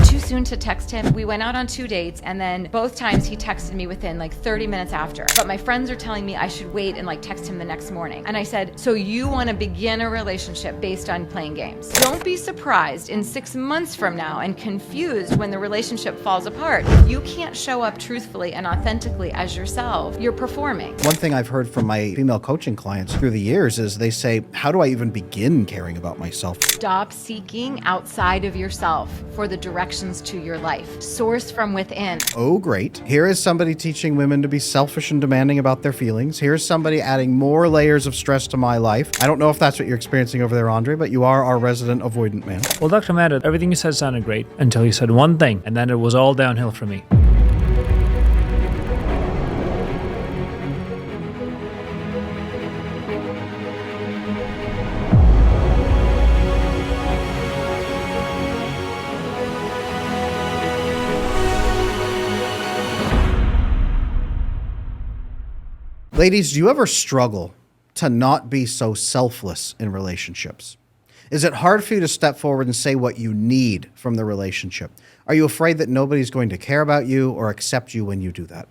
too soon to text him? We went out on 2 dates, and then both times he texted me within like 30 minutes after. But my friends are telling me I should wait and like text him the next morning. And I said, so you want to begin a relationship based on playing games? Don't be surprised in 6 months from now and confused when the relationship falls apart. If you can't show up truthfully and authentically as yourself, you're performing. One thing I've heard from my female coaching clients through the years is they say, how do I even begin caring about myself? Stop seeking outside of yourself for the directions to your life. Source from within. Oh, great. Here is somebody teaching women to be selfish and demanding about their feelings. Here's somebody adding more layers of stress to my life. I don't know if that's what you're experiencing over there, Andrey, but you are our resident avoidant man. Well, Dr. Amanda, everything you said sounded great until you said one thing, and then it was all downhill for me. Ladies, do you ever struggle to not be so selfless in relationships? Is it hard for you to step forward and say what you need from the relationship? Are you afraid that nobody's going to care about you or accept you when you do that?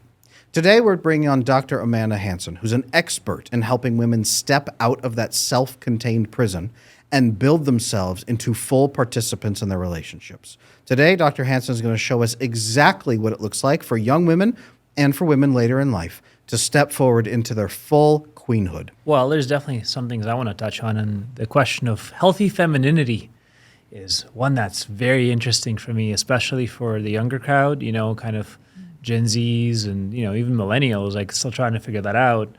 Today, we're bringing on Dr. Amanda Hanson, who's an expert in helping women step out of that self-contained prison and build themselves into full participants in their relationships. Today, Dr. Hanson is going to show us exactly what it looks like for young women and for women later in life to step forward into their full queenhood. Well, there's definitely some things I want to touch on, and the question of healthy femininity is one that's very interesting for me, especially for the younger crowd, you know, kind of Gen Zs and, you know, even millennials, like still trying to figure that out.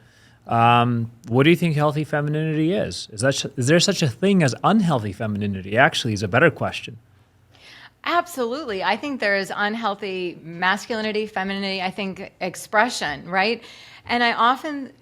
What do you think healthy femininity is? Is there such a thing as unhealthy femininity? Actually, is a better question. Absolutely. I think there is unhealthy masculinity, femininity, I think expression, right? And I often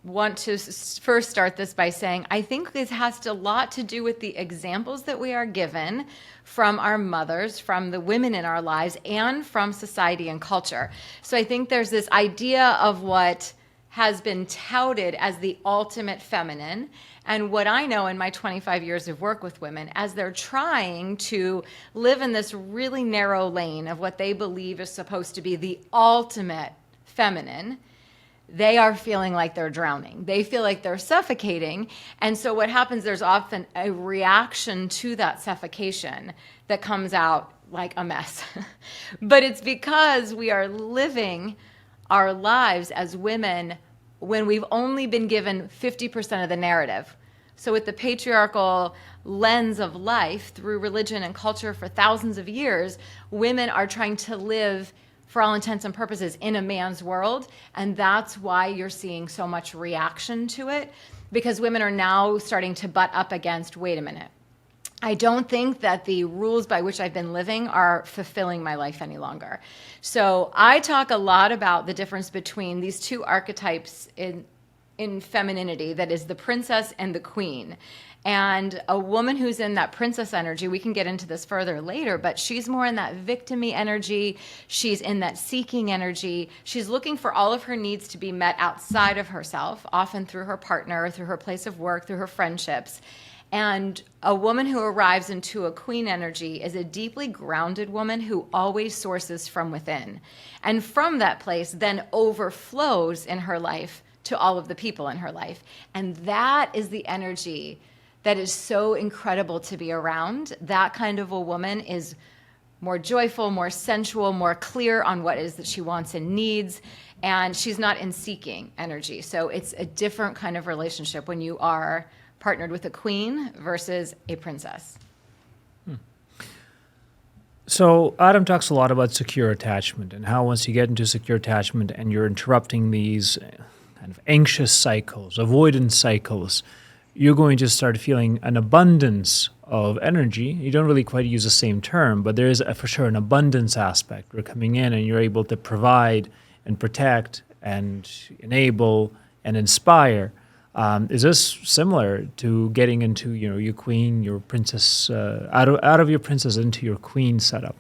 want to first start this by saying, I think this has a lot to do with the examples that we are given from our mothers, from the women in our lives, and from society and culture. So I think there's this idea of what has been touted as the ultimate feminine, and what I know in my 25 years of work with women, as they're trying to live in this really narrow lane of what they believe is supposed to be the ultimate feminine, they are feeling like they're drowning. They feel like they're suffocating. And so what happens, there's often a reaction to that suffocation that comes out like a mess. But it's because we are living our lives as women when we've only been given 50% of the narrative. So with the patriarchal lens of life through religion and culture for thousands of years, women are trying to live, for all intents and purposes, in a man's world. And that's why you're seeing so much reaction to it, because women are now starting to butt up against, wait a minute, I don't think that the rules by which I've been living are fulfilling my life any longer. So I talk a lot about the difference between these two archetypes in femininity, that is the princess and the queen. And a woman who's in that princess energy, we can get into this further later, but she's more in that victim-y energy. She's in that seeking energy. She's looking for all of her needs to be met outside of herself, often through her partner, through her place of work, through her friendships. And a woman who arrives into a queen energy is a deeply grounded woman who always sources from within. And from that place then overflows in her life to all of the people in her life. And that is the energy that is so incredible to be around. That kind of a woman is more joyful, more sensual, more clear on what it is that she wants and needs. And she's not in seeking energy. So it's a different kind of relationship when you are partnered with a queen versus a princess. So Adam talks a lot about secure attachment and how once you get into secure attachment and you're interrupting these kind of anxious cycles, avoidance cycles, you're going to start feeling an abundance of energy. You don't really quite use the same term, but there is for sure an abundance aspect. We're coming in and you're able to provide and protect and enable and inspire. Is this similar to getting into, you know, your queen, your princess, out of your princess into your queen setup?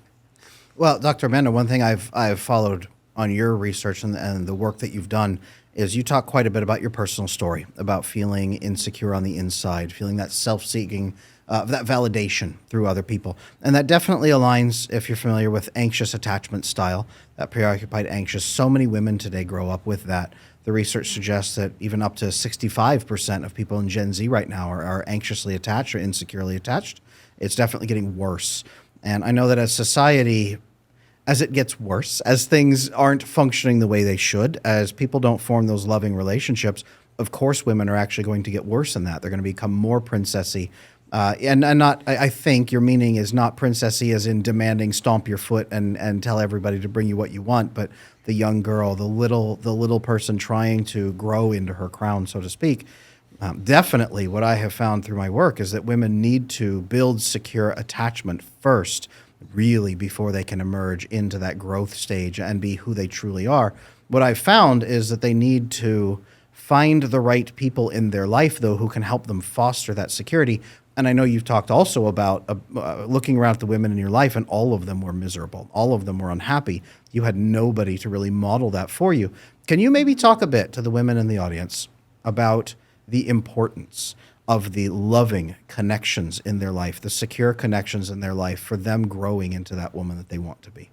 Well, Dr. Amanda, one thing I've followed on your research and the work that you've done is you talk quite a bit about your personal story, about feeling insecure on the inside, feeling that self-seeking, that validation through other people. And that definitely aligns, if you're familiar with anxious attachment style, that preoccupied anxious. So many women today grow up with that. The research suggests that even up to 65% of people in Gen Z right now are anxiously attached or insecurely attached. It's definitely getting worse. And I know that as society, as it gets worse, as things aren't functioning the way they should, as people don't form those loving relationships, of course women are actually going to get worse in that. They're going to become more princessy. And not, I think your meaning is not princessy as in demanding stomp your foot and tell everybody to bring you what you want, but the young girl, the little person trying to grow into her crown, so to speak. Definitely what I have found through my work is that women need to build secure attachment first, really, before they can emerge into that growth stage and be who they truly are. What I've found is that they need to find the right people in their life, though, who can help them foster that security. And I know you've talked also about looking around at the women in your life, and all of them were miserable. All of them were unhappy. You had nobody to really model that for you. Can you maybe talk a bit to the women in the audience about the importance of the loving connections in their life, the secure connections in their life for them growing into that woman that they want to be?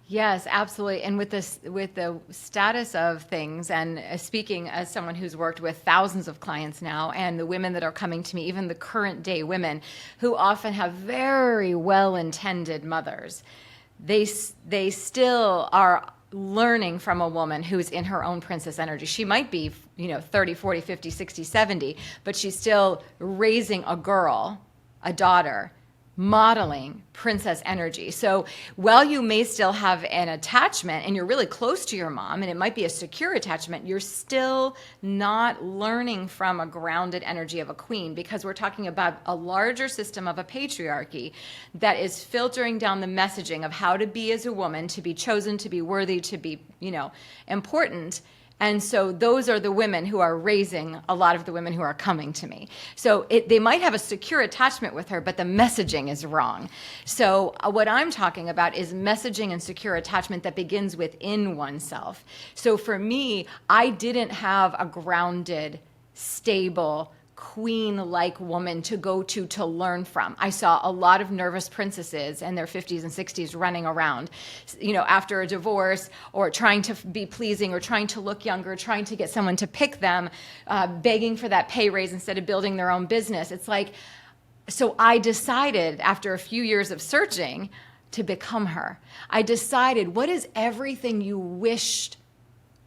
Yes, absolutely. And with this, with the status of things, and speaking as someone who's worked with thousands of clients now, and the women that are coming to me, even the current day women who often have very well-intended mothers, they still are learning from a woman who's in her own princess energy. She might be, 30, 40, 50, 60, 70, but she's still raising a girl, a daughter, modeling princess energy. So while you may still have an attachment and you're really close to your mom, and it might be a secure attachment, you're still not learning from a grounded energy of a queen, because we're talking about a larger system of a patriarchy that is filtering down the messaging of how to be as a woman, to be chosen, to be worthy, to be, important. And so those are the women who are raising a lot of the women who are coming to me. So they might have a secure attachment with her, but the messaging is wrong. So what I'm talking about is messaging and secure attachment that begins within oneself. So for me, I didn't have a grounded, stable, queen-like woman to go to learn from. I saw a lot of nervous princesses in their 50s and 60s running around, after a divorce, or trying to be pleasing, or trying to look younger, trying to get someone to pick them, begging for that pay raise instead of building their own business. It's like, so I decided after a few years of searching to become her. I decided, what is everything you wished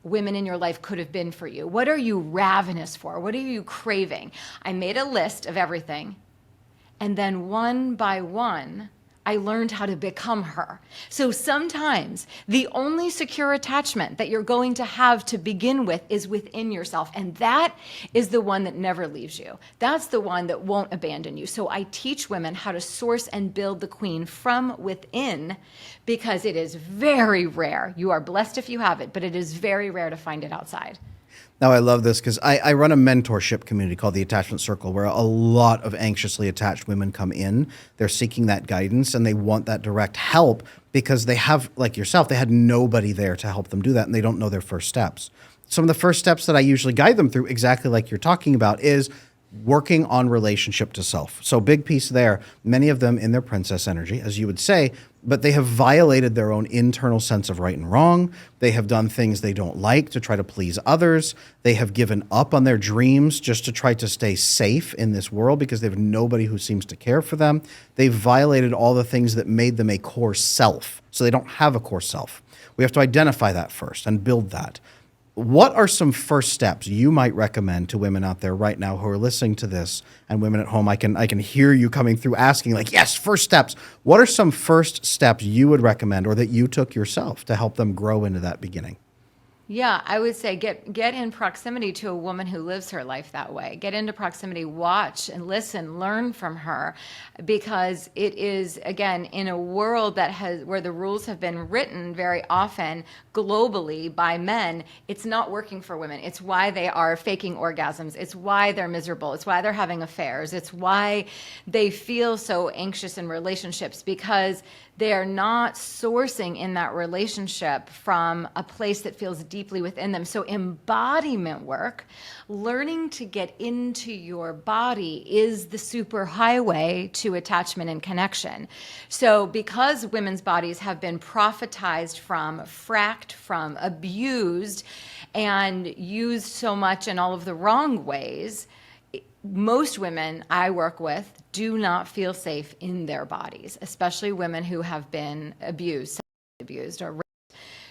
women in your life could have been for you? What are you ravenous for? What are you craving? I made a list of everything. And then one by one, I learned how to become her. So sometimes the only secure attachment that you're going to have to begin with is within yourself. And that is the one that never leaves you. That's the one that won't abandon you. So I teach women how to source and build the queen from within, because it is very rare. You are blessed if you have it, but it is very rare to find it outside. Now, I love this because I run a mentorship community called the Attachment Circle, where a lot of anxiously attached women come in. They're seeking that guidance and they want that direct help because they have, like yourself, they had nobody there to help them do that, and they don't know their first steps. Some of the first steps that I usually guide them through, exactly like you're talking about, is working on relationship to self. So big piece there, many of them in their princess energy, as you would say, but they have violated their own internal sense of right and wrong. They have done things they don't like to try to please others. They have given up on their dreams just to try to stay safe in this world because they have nobody who seems to care for them. They've violated all the things that made them a core self. So they don't have a core self. We have to identify that first and build that. What are some first steps you might recommend to women out there right now who are listening to this, and women at home? I can hear you coming through asking, like, yes, first steps. What are some first steps you would recommend, or that you took yourself, to help them grow into that beginning? Yeah, I would say get in proximity to a woman who lives her life that way. Get into proximity, watch and listen, learn from her, because it is, again, in a world where the rules have been written very often globally by men, it's not working for women. It's why they are faking orgasms. It's why they're miserable. It's why they're having affairs. It's why they feel so anxious in relationships, because They are not sourcing in that relationship from a place that feels deeply within them. So embodiment work, learning to get into your body, is the superhighway to attachment and connection. So because women's bodies have been prophetized from, fracked from, abused, and used so much in all of the wrong ways, most women I work with do not feel safe in their bodies, especially women who have been abused, sexually abused, or raped.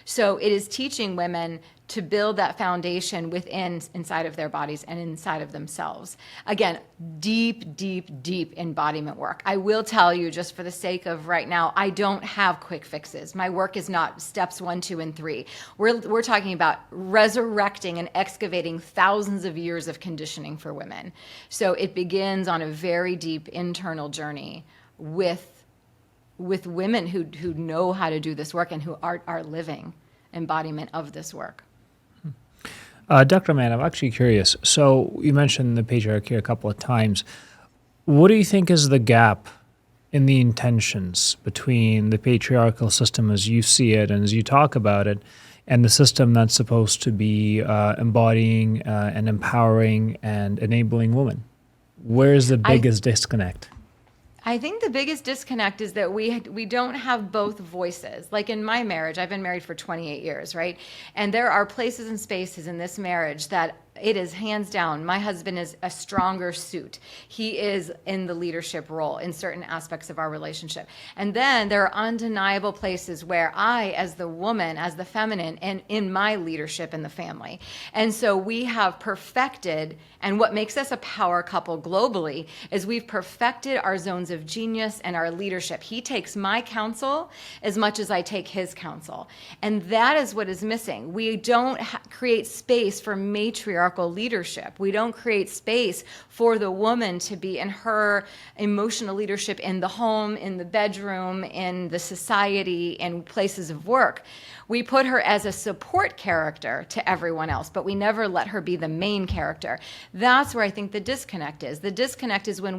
So it is teaching women to build that foundation inside of their bodies and inside of themselves. Again, deep, deep, deep embodiment work. I will tell you, just for the sake of right now, I don't have quick fixes. My work is not steps 1, 2, and 3. We're talking about resurrecting and excavating thousands of years of conditioning for women. So it begins on a very deep internal journey with women who know how to do this work and who are living embodiment of this work. Dr. Mann, I'm actually curious. So you mentioned the patriarchy a couple of times. What do you think is the gap in the intentions between the patriarchal system as you see it and as you talk about it, and the system that's supposed to be embodying and empowering and enabling women? Where is the biggest disconnect? I think the biggest disconnect is that we don't have both voices. Like in my marriage, I've been married for 28 years, right? And there are places and spaces in this marriage that it is hands down, my husband is a stronger suit. He is in the leadership role in certain aspects of our relationship. And then there are undeniable places where I, as the woman, as the feminine, and in my leadership in the family. And so we have perfected, and what makes us a power couple globally is we've perfected our zones of genius and our leadership. He takes my counsel as much as I take his counsel. And that is what is missing. We don't create space for matriarchal leadership. We don't create space for the woman to be in her emotional leadership in the home, in the bedroom, in the society, in places of work. We put her as a support character to everyone else, but we never let her be the main character. That's where I think the disconnect is. The disconnect is when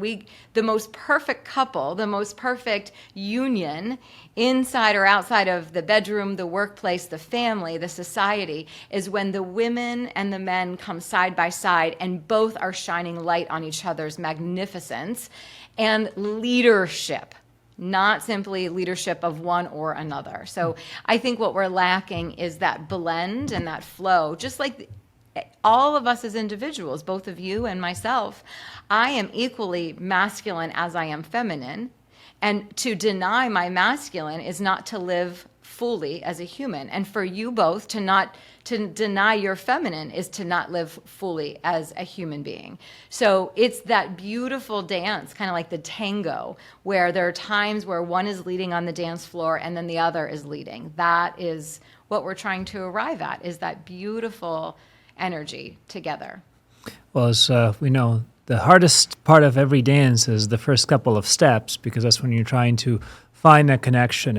the most perfect couple, the most perfect union inside or outside of the bedroom, the workplace, the family, the society, is when the women and the men come side by side and both are shining light on each other's magnificence and leadership. Not simply leadership of one or another. So I think what we're lacking is that blend and that flow, just like all of us as individuals, both of you and myself. I am equally masculine as I am feminine, and to deny my masculine is not to live fully as a human. And for you both to deny your feminine is to not live fully as a human being. So it's that beautiful dance, kind of like the tango, where there are times where one is leading on the dance floor and then the other is leading. That is what we're trying to arrive at, is that beautiful energy together. Well, as we know, the hardest part of every dance is the first couple of steps, because that's when you're trying to find that connection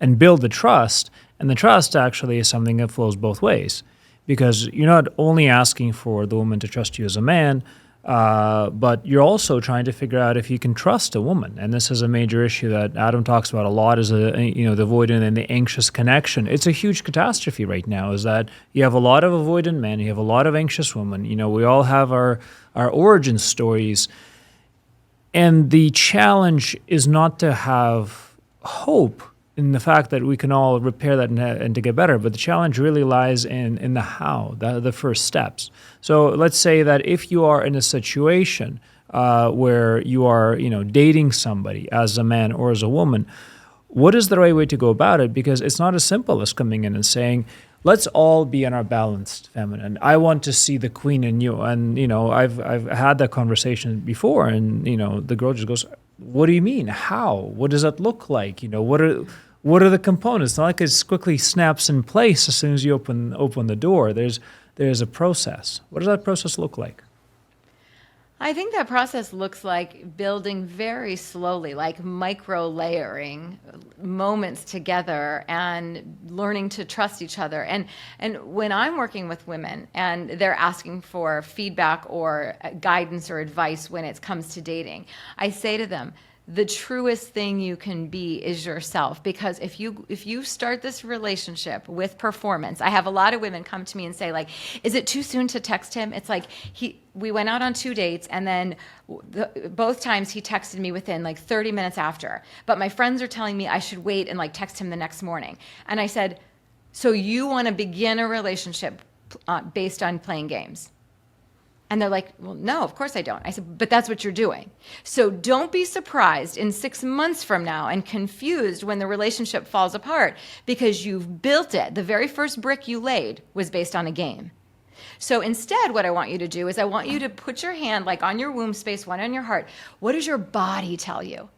and build the trust. And the trust actually is something that flows both ways, because you're not only asking for the woman to trust you as a man, but you're also trying to figure out if you can trust a woman. And this is a major issue that Adam talks about a lot, is the avoidant and the anxious connection. It's a huge catastrophe right now, is that you have a lot of avoidant men, you have a lot of anxious women. We all have our origin stories. And the challenge is not to have hope in the fact that we can all repair that and to get better, but the challenge really lies in the how, the first steps. So let's say that if you are in a situation where you are, dating somebody as a man or as a woman, what is the right way to go about it? Because it's not as simple as coming in and saying, let's all be in our balanced feminine. I want to see the queen in you. And, I've had that conversation before, and, the girl just goes, what do you mean? How? What does that look like? What are the components? It's not like it quickly snaps in place as soon as you open the door. There's a process. What does that process look like? I think that process looks like building very slowly, like micro layering moments together and learning to trust each other. And when I'm working with women and they're asking for feedback or guidance or advice when it comes to dating, I say to them, the truest thing you can be is yourself. Because if you start this relationship with performance, I have a lot of women come to me and say, like, is it too soon to text him? It's like we went out on 2 dates, and then both times he texted me within like 30 minutes after. But my friends are telling me I should wait and like text him the next morning. And I said, so you want to begin a relationship based on playing games? And they're like, well, no, of course I don't. I said, but that's what you're doing. So don't be surprised in 6 months from now and confused when the relationship falls apart, because you've built it. The very first brick you laid was based on a game. So instead, what I want you to do is I want you to put your hand like on your womb space, one on your heart. What does your body tell you?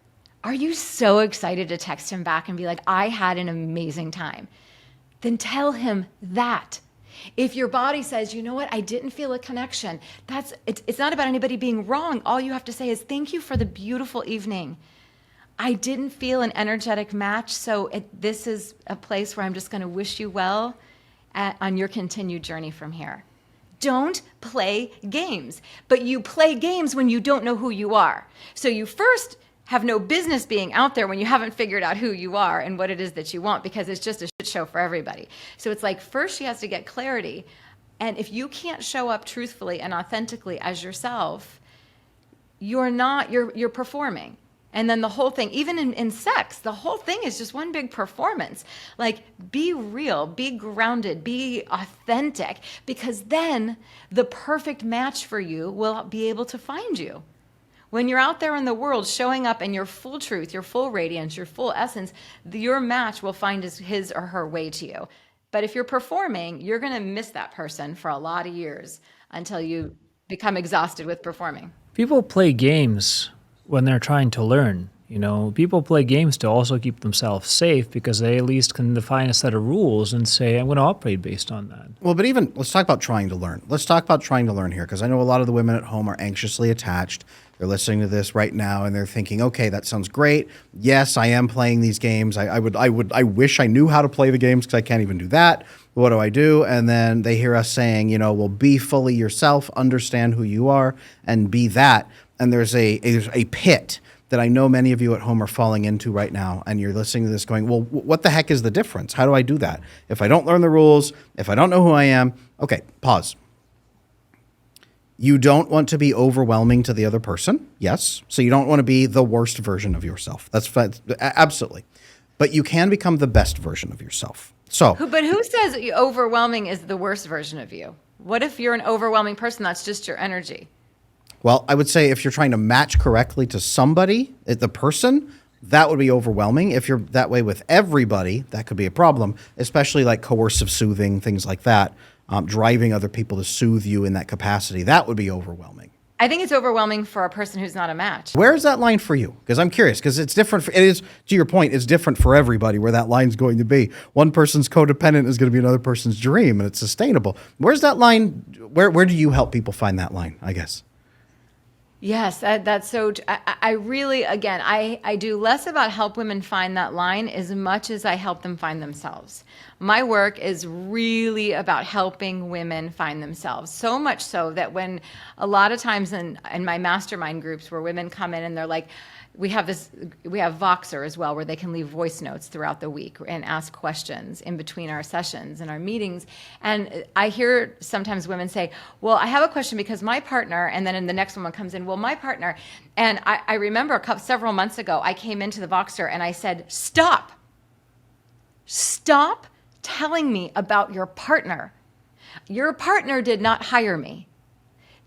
Are you so excited to text him back and be like, I had an amazing time? Then tell him that. If your body says, you know what, I didn't feel a connection, it's not about anybody being wrong. All you have to say is, thank you for the beautiful evening. I didn't feel an energetic match, so this is a place where I'm just going to wish you well on your continued journey from here. Don't play games, but you play games when you don't know who you are. So you first have no business being out there when you haven't figured out who you are and what it is that you want, because it's just a shit show for everybody. So it's like, first she has to get clarity. And if you can't show up truthfully and authentically as yourself, you're performing. And then the whole thing, even in sex, the whole thing is just one big performance. Like, be real, be grounded, be authentic, because then the perfect match for you will be able to find you. When you're out there in the world showing up in your full truth, your full radiance, your full essence, your match will find his or her way to you. But if you're performing, you're going to miss that person for a lot of years until you become exhausted with performing. People play games when they're trying to learn. You know, people play games to also keep themselves safe, because they at least can define a set of rules and say, I'm going to operate based on that. Well, but even, let's talk about trying to learn. Let's talk about trying to learn here, because I know a lot of the women at home are anxiously attached. They're listening to this right now and they're thinking, okay, that sounds great. Yes, I am playing these games. I wish I knew how to play the games, because I can't even do that. What do I do? And then they hear us saying, you know, well, be fully yourself, understand who you are, and be that. And there's a pit that I know many of you at home are falling into right now, and you're listening to this going, well, what the heck is the difference? How do I do that? If I don't learn the rules, if I don't know who I am, okay, pause. You don't want to be overwhelming to the other person, yes. So you don't want to be the worst version of yourself. That's absolutely. But you can become the best version of yourself. So, but who says overwhelming is the worst version of you? What if you're an overwhelming person? That's just your energy. Well, I would say if you're trying to match correctly to somebody, the person, that would be overwhelming. If you're that way with everybody, that could be a problem, especially like coercive soothing, things like that, driving other people to soothe you in that capacity. That would be overwhelming. I think it's overwhelming for a person who's not a match. Where is that line for you? Because I'm curious, because it's different. It is, to your point, it's different for everybody where that line's going to be. One person's codependent is going to be another person's dream, and it's sustainable. Where's that line? Where do you help people find that line, I guess? Yes, that's so. I really, again, I do less about help women find that line as much as I help them find themselves. My work is really about helping women find themselves. So much so that when a lot of times in my mastermind groups where women come in and they're like, we have Voxer as well, where they can leave voice notes throughout the week and ask questions in between our sessions and our meetings. And I hear sometimes women say, well, I have a question because my partner, and then in the next one comes in, well, my partner. And I remember several months ago, I came into the Voxer and I said, stop telling me about your partner. Your partner did not hire me.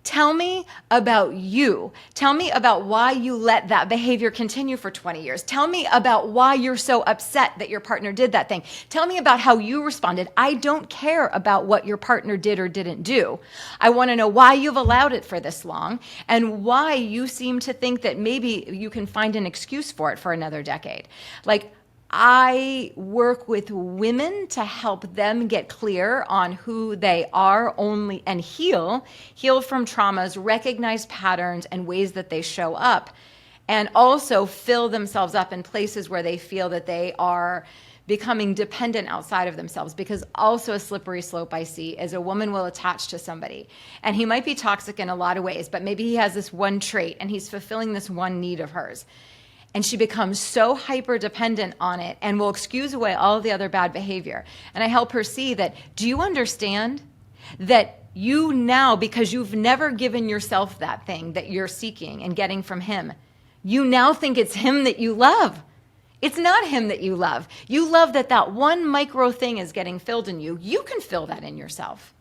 Tell me about you. Tell me about why you let that behavior continue for 20 years. Tell me about why you're so upset that your partner did that thing. Tell me about how you responded. I don't care about what your partner did or didn't do. I want to know why you've allowed it for this long and why you seem to think that maybe you can find an excuse for it for another decade. Like, I work with women to help them get clear on who they are only and heal from traumas, recognize patterns and ways that they show up, and also fill themselves up in places where they feel that they are becoming dependent outside of themselves. Because also a slippery slope I see is a woman will attach to somebody and he might be toxic in a lot of ways, but maybe he has this one trait and he's fulfilling this one need of hers. and she becomes so hyper dependent on it and will excuse away all the other bad behavior. And I help her see that, do you understand that you now, because you've never given yourself that thing that you're seeking and getting from him, you now think it's him that you love. It's not him that you love. You love that one micro thing is getting filled in you. You can fill that in yourself.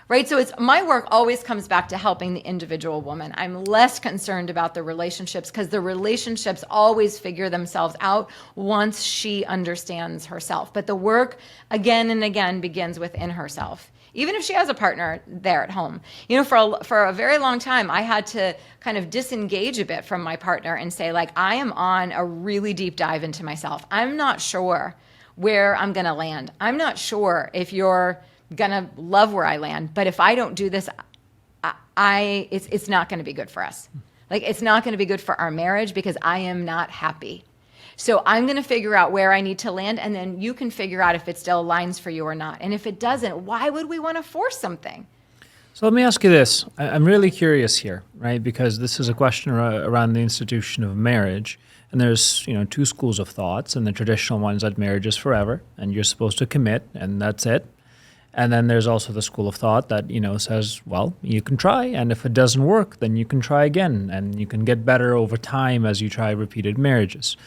Right? So my work always comes back to helping the individual woman. I'm less concerned about the relationships because the relationships always figure themselves out once she understands herself. But the work again and again begins within herself. Even if she has a partner there at home. You know, for a very long time, I had to kind of disengage a bit from my partner and say, like, I am on a really deep dive into myself. I'm not sure where I'm going to land. I'm not sure if you're going to love where I land. But if I don't do this, it's not going to be good for us. Like, it's not going to be good for our marriage because I am not happy. So I'm going to figure out where I need to land, and then you can figure out if it still aligns for you or not. And if it doesn't, why would we want to force something? So let me ask you this. I'm really curious here, right? Because this is a question around the institution of marriage. And there's, two schools of thoughts, and the traditional one's that marriage is forever, and you're supposed to commit, and that's it. And then there's also the school of thought that, says, well, you can try, and if it doesn't work, then you can try again, and you can get better over time as you try repeated marriages.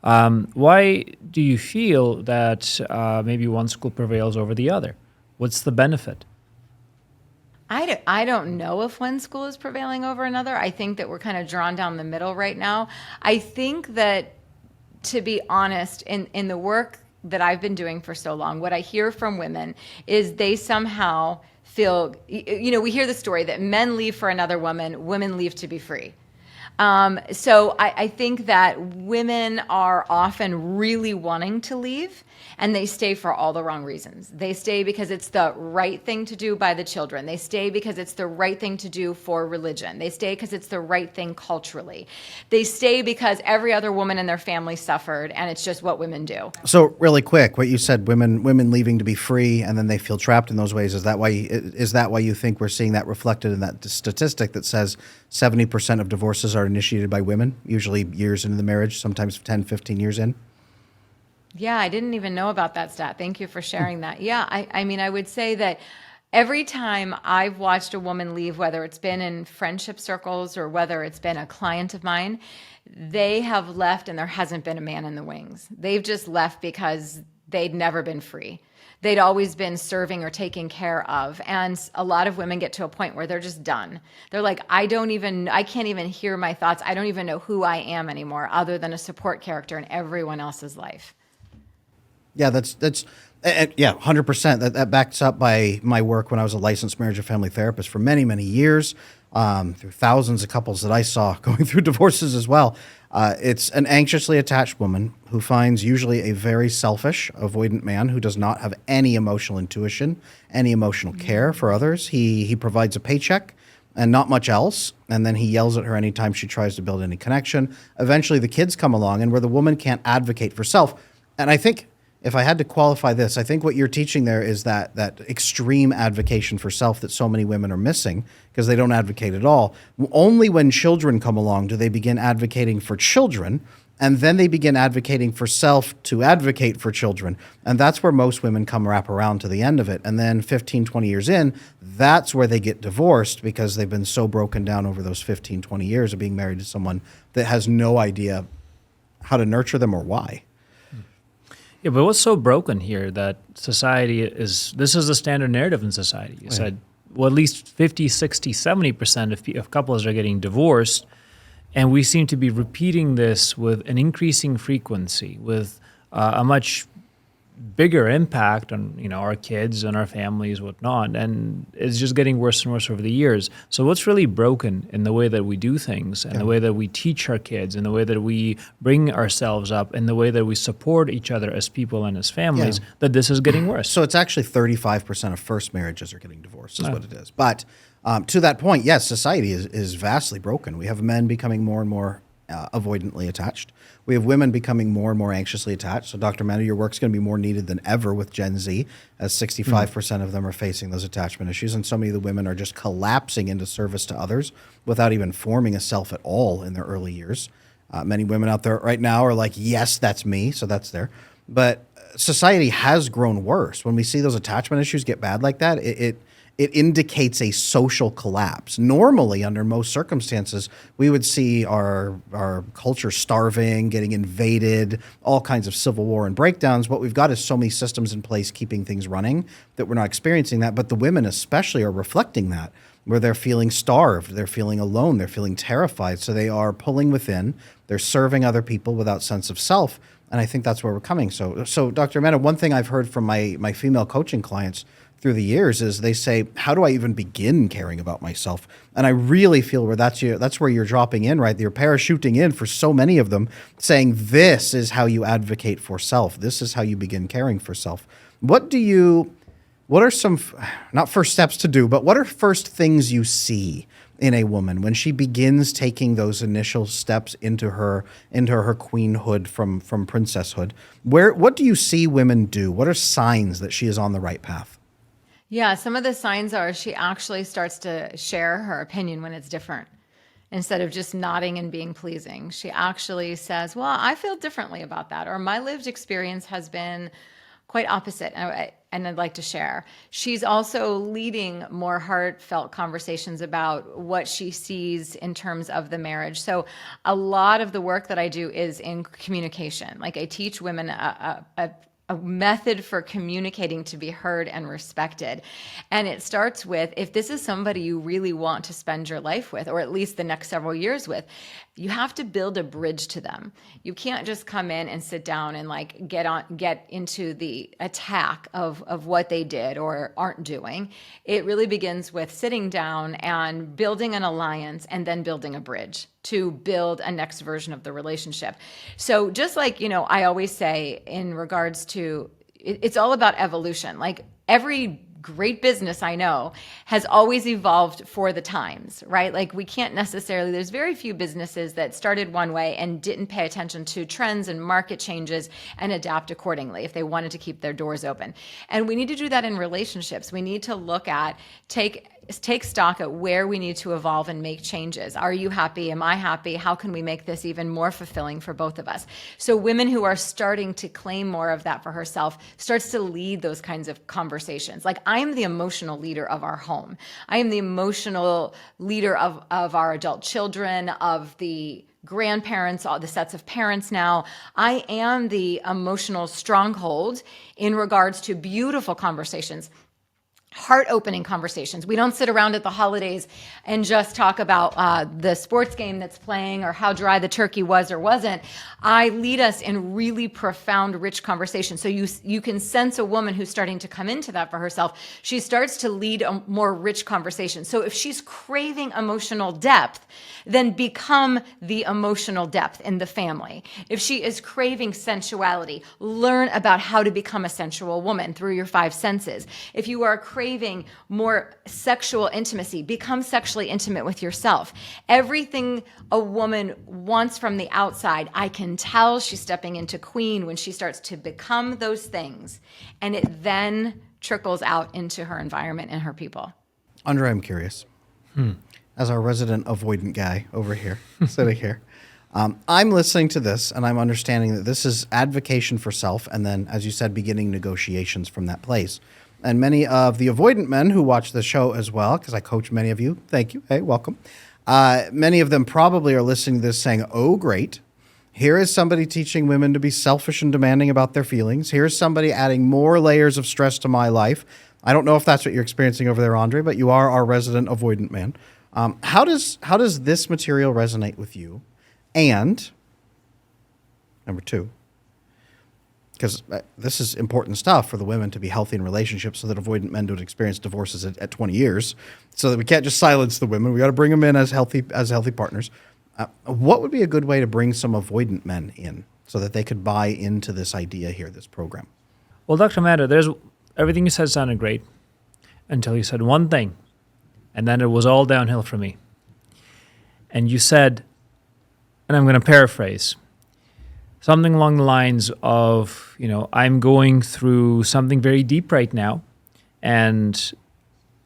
Why do you feel that maybe one school prevails over the other? What's the benefit? I don't know if one school is prevailing over another. I think that we're kind of drawn down the middle right now. I think that, to be honest, in the work that I've been doing for so long, what I hear from women is they somehow feel, we hear the story that men leave for another woman, women leave to be free. So I think that women are often really wanting to leave, and they stay for all the wrong reasons. They stay because it's the right thing to do by the children. They stay because it's the right thing to do for religion. They stay because it's the right thing culturally. They stay because every other woman in their family suffered, and it's just what women do. So really quick, what you said, women leaving to be free, and then they feel trapped in those ways. Is that why you think we're seeing that reflected in that statistic that says 70% of divorces are initiated by women, usually years into the marriage, sometimes 10, 15 years in? Yeah, I didn't even know about that stat. Thank you for sharing that. Yeah, I mean, I would say that every time I've watched a woman leave, whether it's been in friendship circles or whether it's been a client of mine, they have left and there hasn't been a man in the wings. They've just left because they'd never been free. They'd always been serving or taken care of. And a lot of women get to a point where they're just done. They're like, I can't even hear my thoughts. I don't even know who I am anymore other than a support character in everyone else's life. Yeah, that's 100%. That backs up by my work when I was a licensed marriage and family therapist for many, many years, through thousands of couples that I saw going through divorces as well. It's an anxiously attached woman who finds usually a very selfish, avoidant man who does not have any emotional intuition, any emotional care for others. He provides a paycheck and not much else, and then he yells at her anytime she tries to build any connection. Eventually the kids come along, and where the woman can't advocate for self. And I think, if I had to qualify this, I think what you're teaching there is that extreme advocation for self that so many women are missing because they don't advocate at all. Only when children come along do they begin advocating for children, and then they begin advocating for self to advocate for children. And that's where most women wrap around to the end of it. And then 15, 20 years in, that's where they get divorced because they've been so broken down over those 15, 20 years of being married to someone that has no idea how to nurture them or why. Yeah, but what's so broken here that society this is the standard narrative in society. You said, well, at least 50, 60, 70% of couples are getting divorced, and we seem to be repeating this with an increasing frequency, with a much bigger impact on our kids and our families, whatnot, and it's just getting worse and worse over the years. So what's really broken in the way that we do things, and the way that we teach our kids, and the way that we bring ourselves up, and the way that we support each other as people and as families, that this is getting worse? So it's actually 35% of first marriages are getting divorced, is what it is. But to that point, yes, society is vastly broken. We have men becoming more and more avoidantly attached. We have women becoming more and more anxiously attached. So Dr. Manu, your work's going to be more needed than ever with Gen Z, as 65% of them are facing those attachment issues. And so many of the women are just collapsing into service to others without even forming a self at all in their early years. Many women out there right now are like, yes, that's me. So that's there. But society has grown worse. When we see those attachment issues get bad like that, it indicates a social collapse. Normally, under most circumstances, we would see our culture starving, getting invaded, all kinds of civil war and breakdowns. What we've got is so many systems in place keeping things running that we're not experiencing that. But the women especially are reflecting that, where they're feeling starved, they're feeling alone, they're feeling terrified. So they are pulling within, they're serving other people without sense of self. And I think that's where we're coming. So Dr. Amanda, one thing I've heard from my female coaching clients through the years is they say, how do I even begin caring about myself? And I really feel where that's where you're dropping in, right? You're parachuting in for so many of them, saying this is how you advocate for self. This is how you begin caring for self. What are some, not first steps to do, but what are first things you see in a woman when she begins taking those initial steps into her queenhood from princesshood? What do you see women do? What are signs that she is on the right path? Yeah, some of the signs are she actually starts to share her opinion when it's different. Instead of just nodding and being pleasing, she actually says, well, I feel differently about that. Or my lived experience has been quite opposite, and I'd like to share. She's also leading more heartfelt conversations about what she sees in terms of the marriage. So a lot of the work that I do is in communication. Like I teach women a method for communicating to be heard and respected. And it starts with, if this is somebody you really want to spend your life with, or at least the next several years with, you have to build a bridge to them. You can't just come in and sit down and like get into the attack of what they did or aren't doing. It really begins with sitting down and building an alliance and then building a bridge to build a next version of the relationship. So just like, I always say in regards to, it's all about evolution. Like every great business I know has always evolved for the times, right? Like we can't necessarily, there's very few businesses that started one way and didn't pay attention to trends and market changes and adapt accordingly if they wanted to keep their doors open. And we need to do that in relationships. We need to look at, take stock at where we need to evolve and make changes. Are you happy? Am I happy? How can we make this even more fulfilling for both of us? So women who are starting to claim more of that for herself starts to lead those kinds of conversations. Like I am the emotional leader of our home. I am the emotional leader of our adult children, of the grandparents, all the sets of parents now. I am the emotional stronghold in regards to beautiful conversations, heart-opening conversations. We don't sit around at the holidays and just talk about the sports game that's playing or how dry the turkey was or wasn't. I lead us in really profound, rich conversations. So you can sense a woman who's starting to come into that for herself. She starts to lead a more rich conversation. So if she's craving emotional depth, then become the emotional depth in the family. If she is craving sensuality, learn about how to become a sensual woman through your 5 senses. If you are craving more sexual intimacy, become sexually intimate with yourself. Everything a woman wants from the outside, I can tell she's stepping into queen when she starts to become those things, and it then trickles out into her environment and her people. Andrey, I'm curious. As our resident avoidant guy over here, sitting here, I'm listening to this and I'm understanding that this is advocation for self, and then, as you said, beginning negotiations from that place. And many of the avoidant men who watch the show as well, because I coach many of you, thank you, hey, welcome. Many of them probably are listening to this saying, oh, great. Here is somebody teaching women to be selfish and demanding about their feelings. Here's somebody adding more layers of stress to my life. I don't know if that's what you're experiencing over there, Andrey, but you are our resident avoidant man. How does this material resonate with you? And number 2, because this is important stuff for the women to be healthy in relationships so that avoidant men don't experience divorces at 20 years, so that we can't just silence the women. We got to bring them in as healthy partners. What would be a good way to bring some avoidant men in so that they could buy into this idea here, this program? Well, Dr. Amanda, everything you said sounded great until you said one thing, and then it was all downhill for me. And you said, and I'm going to paraphrase, something along the lines of, I'm going through something very deep right now, and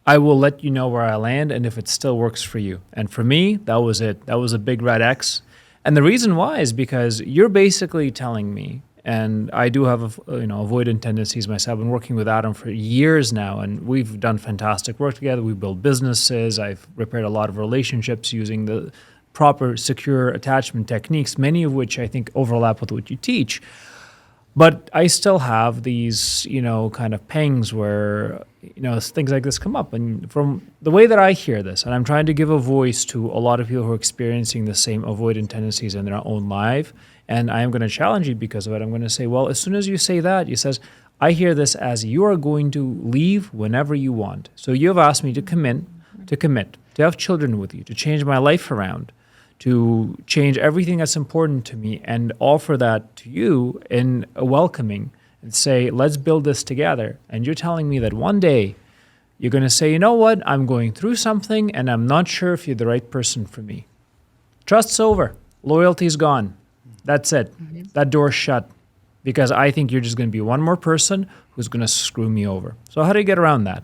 I will let you know where I land and if it still works for you. And for me, that was it. That was a big red X. And the reason why is because you're basically telling me, and I do have avoidant tendencies myself. I've been working with Adam for years now, and we've done fantastic work together. We built businesses. I've repaired a lot of relationships using the proper secure attachment techniques, many of which I think overlap with what you teach. But I still have these, kind of pangs where, things like this come up. And from the way that I hear this, and I'm trying to give a voice to a lot of people who are experiencing the same avoidant tendencies in their own life, and I am going to challenge you because of it. I'm going to say, well, as soon as you say that, you says, I hear this as you are going to leave whenever you want. So you have asked me to commit, to have children with you, to change my life around, to change everything that's important to me and offer that to you in a welcoming and say, let's build this together. And you're telling me that one day you're going to say, you know what, I'm going through something and I'm not sure if you're the right person for me. Trust's over. Loyalty's gone. That's it. That door's shut because I think you're just going to be one more person who's going to screw me over. So how do you get around that?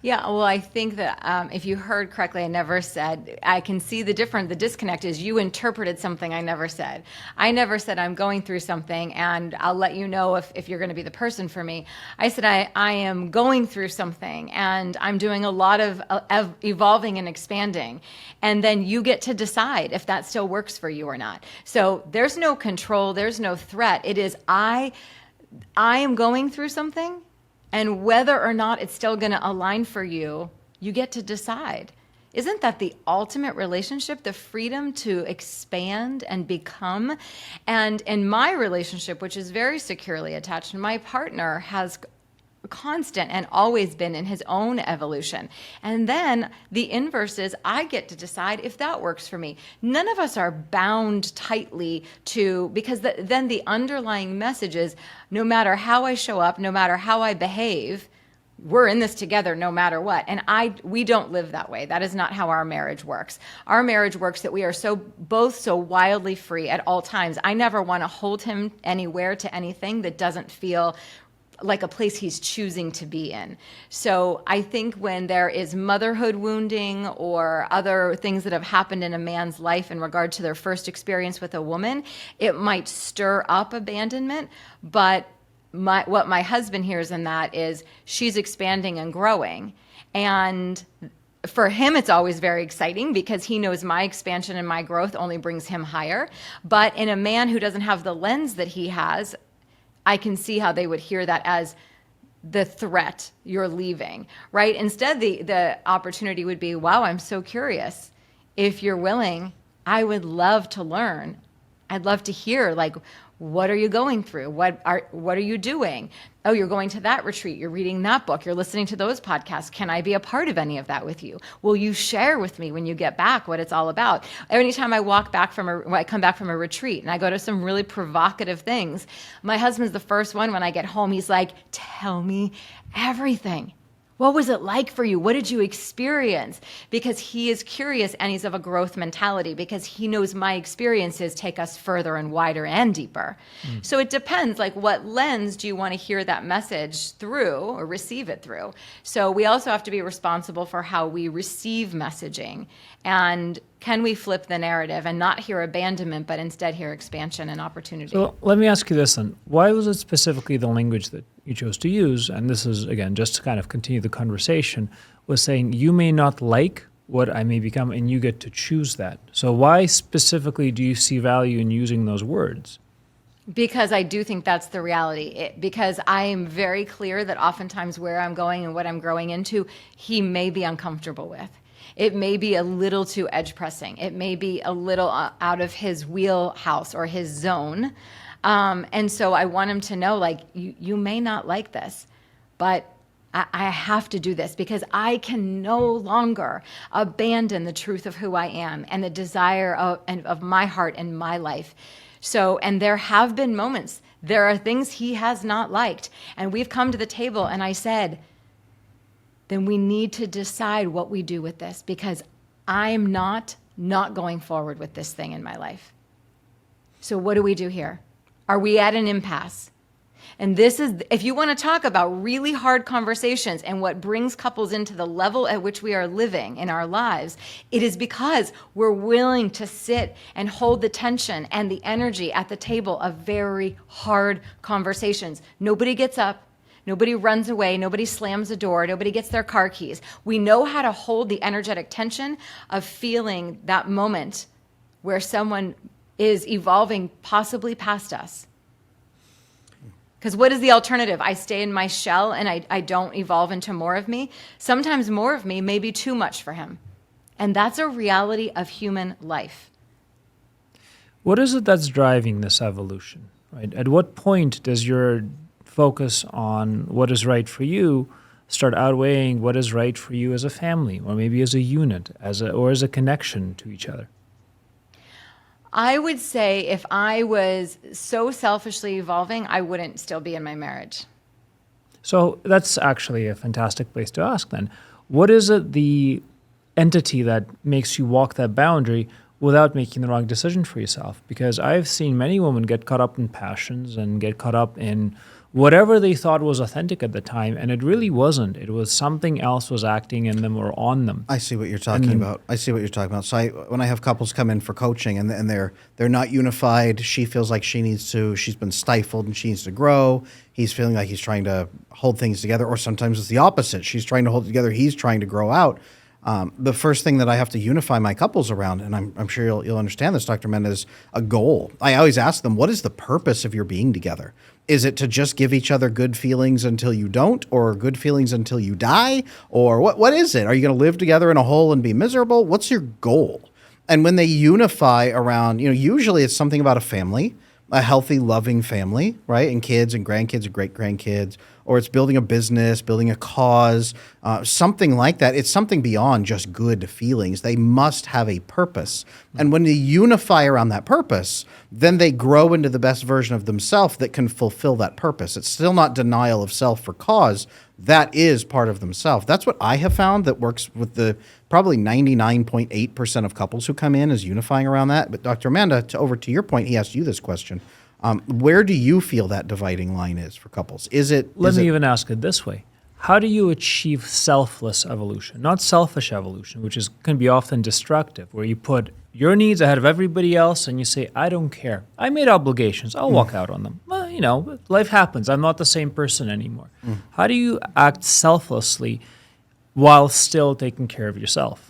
Yeah, well, I think that if you heard correctly, I never said, I can see the disconnect is you interpreted something I never said. I never said I'm going through something and I'll let you know if you're going to be the person for me. I said I am going through something and I'm doing a lot of evolving and expanding. And then you get to decide if that still works for you or not. So there's no control, there's no threat. It is I am going through something. And whether or not it's still going to align for you, you get to decide. Isn't that the ultimate relationship, the freedom to expand and become? And in my relationship, which is very securely attached, my partner has constant and always been in his own evolution. And then the inverse is I get to decide if that works for me. None of us are bound tightly to, because then the underlying message is no matter how I show up, no matter how I behave, we're in this together no matter what. And we don't live that way. That is not how our marriage works. Our marriage works that we are both so wildly free at all times. I never want to hold him anywhere to anything that doesn't feel like a place he's choosing to be in. So I think when there is motherhood wounding or other things that have happened in a man's life in regard to their first experience with a woman, it might stir up abandonment. But what my husband hears in that is she's expanding and growing. And for him, it's always very exciting because he knows my expansion and my growth only brings him higher. But in a man who doesn't have the lens that he has, I can see how they would hear that as the threat, you're leaving, right? Instead, the opportunity would be, wow, I'm so curious. If you're willing, I would love to learn. I'd love to hear, like, what are you going through? What are you doing? Oh, you're going to that retreat. You're reading that book. You're listening to those podcasts. Can I be a part of any of that with you? Will you share with me when you get back what it's all about? Anytime I I come back from a retreat and I go to some really provocative things, my husband's the first one when I get home. He's like, tell me everything. What was it like for you? What did you experience? Because he is curious and he's of a growth mentality because he knows my experiences take us further and wider and deeper. So it depends, like what lens do you want to hear that message through or receive it through? So we also have to be responsible for how we receive messaging. And can we flip the narrative and not hear abandonment, but instead hear expansion and opportunity? So let me ask you this then. Why was it specifically the language that you chose to use? And this is, again, just to kind of continue the conversation, was saying you may not like what I may become and you get to choose that. So why specifically do you see value in using those words? Because I do think that's the reality. Because I am very clear that oftentimes where I'm going and what I'm growing into, he may be uncomfortable with. It may be a little too edge pressing. It may be a little out of his wheelhouse or his zone. And so I want him to know, like, you may not like this, but I have to do this because I can no longer abandon the truth of who I am and the desire of my heart and my life. So, and there have been moments, there are things he has not liked. And we've come to the table and I said, then we need to decide what we do with this because I'm not going forward with this thing in my life. So what do we do here? Are we at an impasse? And this is, if you want to talk about really hard conversations and what brings couples into the level at which we are living in our lives, it is because we're willing to sit and hold the tension and the energy at the table of very hard conversations. Nobody gets up. Nobody runs away. Nobody slams the door. Nobody gets their car keys. We know how to hold the energetic tension of feeling that moment where someone is evolving possibly past us. Because what is the alternative? I stay in my shell and I don't evolve into more of me. Sometimes more of me may be too much for him. And that's a reality of human life. What is it that's driving this evolution, right? At what point does your focus on what is right for you start outweighing what is right for you as a family, or maybe as a unit, or as a connection to each other? I would say if I was so selfishly evolving, I wouldn't still be in my marriage. So that's actually a fantastic place to ask then. What is it, the entity that makes you walk that boundary without making the wrong decision for yourself? Because I've seen many women get caught up in passions and get caught up in whatever they thought was authentic at the time, and it really wasn't. It was something else was acting in them or on them. I see what you're talking about. So when I have couples come in for coaching and they're not unified, she feels like she's been stifled and she needs to grow. He's feeling like he's trying to hold things together, or sometimes it's the opposite. She's trying to hold it together. He's trying to grow out. The first thing that I have to unify my couples around, and I'm sure you'll understand this, Dr. Menda, is a goal. I always ask them, what is the purpose of your being together? Is it to just give each other good feelings until you don't, or good feelings until you die? Or what is it? Are you going to live together in a hole and be miserable? What's your goal? And when they unify around, usually it's something about a family, a healthy, loving family, right? And kids and grandkids and great-grandkids, or it's building a business, building a cause, something like that. It's something beyond just good feelings. They must have a purpose. And when they unify around that purpose, then they grow into the best version of themselves that can fulfill that purpose. It's still not denial of self for cause. That is part of themselves. That's what I have found that works with the probably 99.8% of couples who come in, is unifying around that. But Dr. Amanda, over to your point, he asked you this question. Where do you feel that dividing line is for couples? Let me even ask it this way. How do you achieve selfless evolution, not selfish evolution, which can be often destructive, where you put your needs ahead of everybody else and you say, I don't care. I made obligations. I'll walk out on them. Well, life happens. I'm not the same person anymore. How do you act selflessly while still taking care of yourself?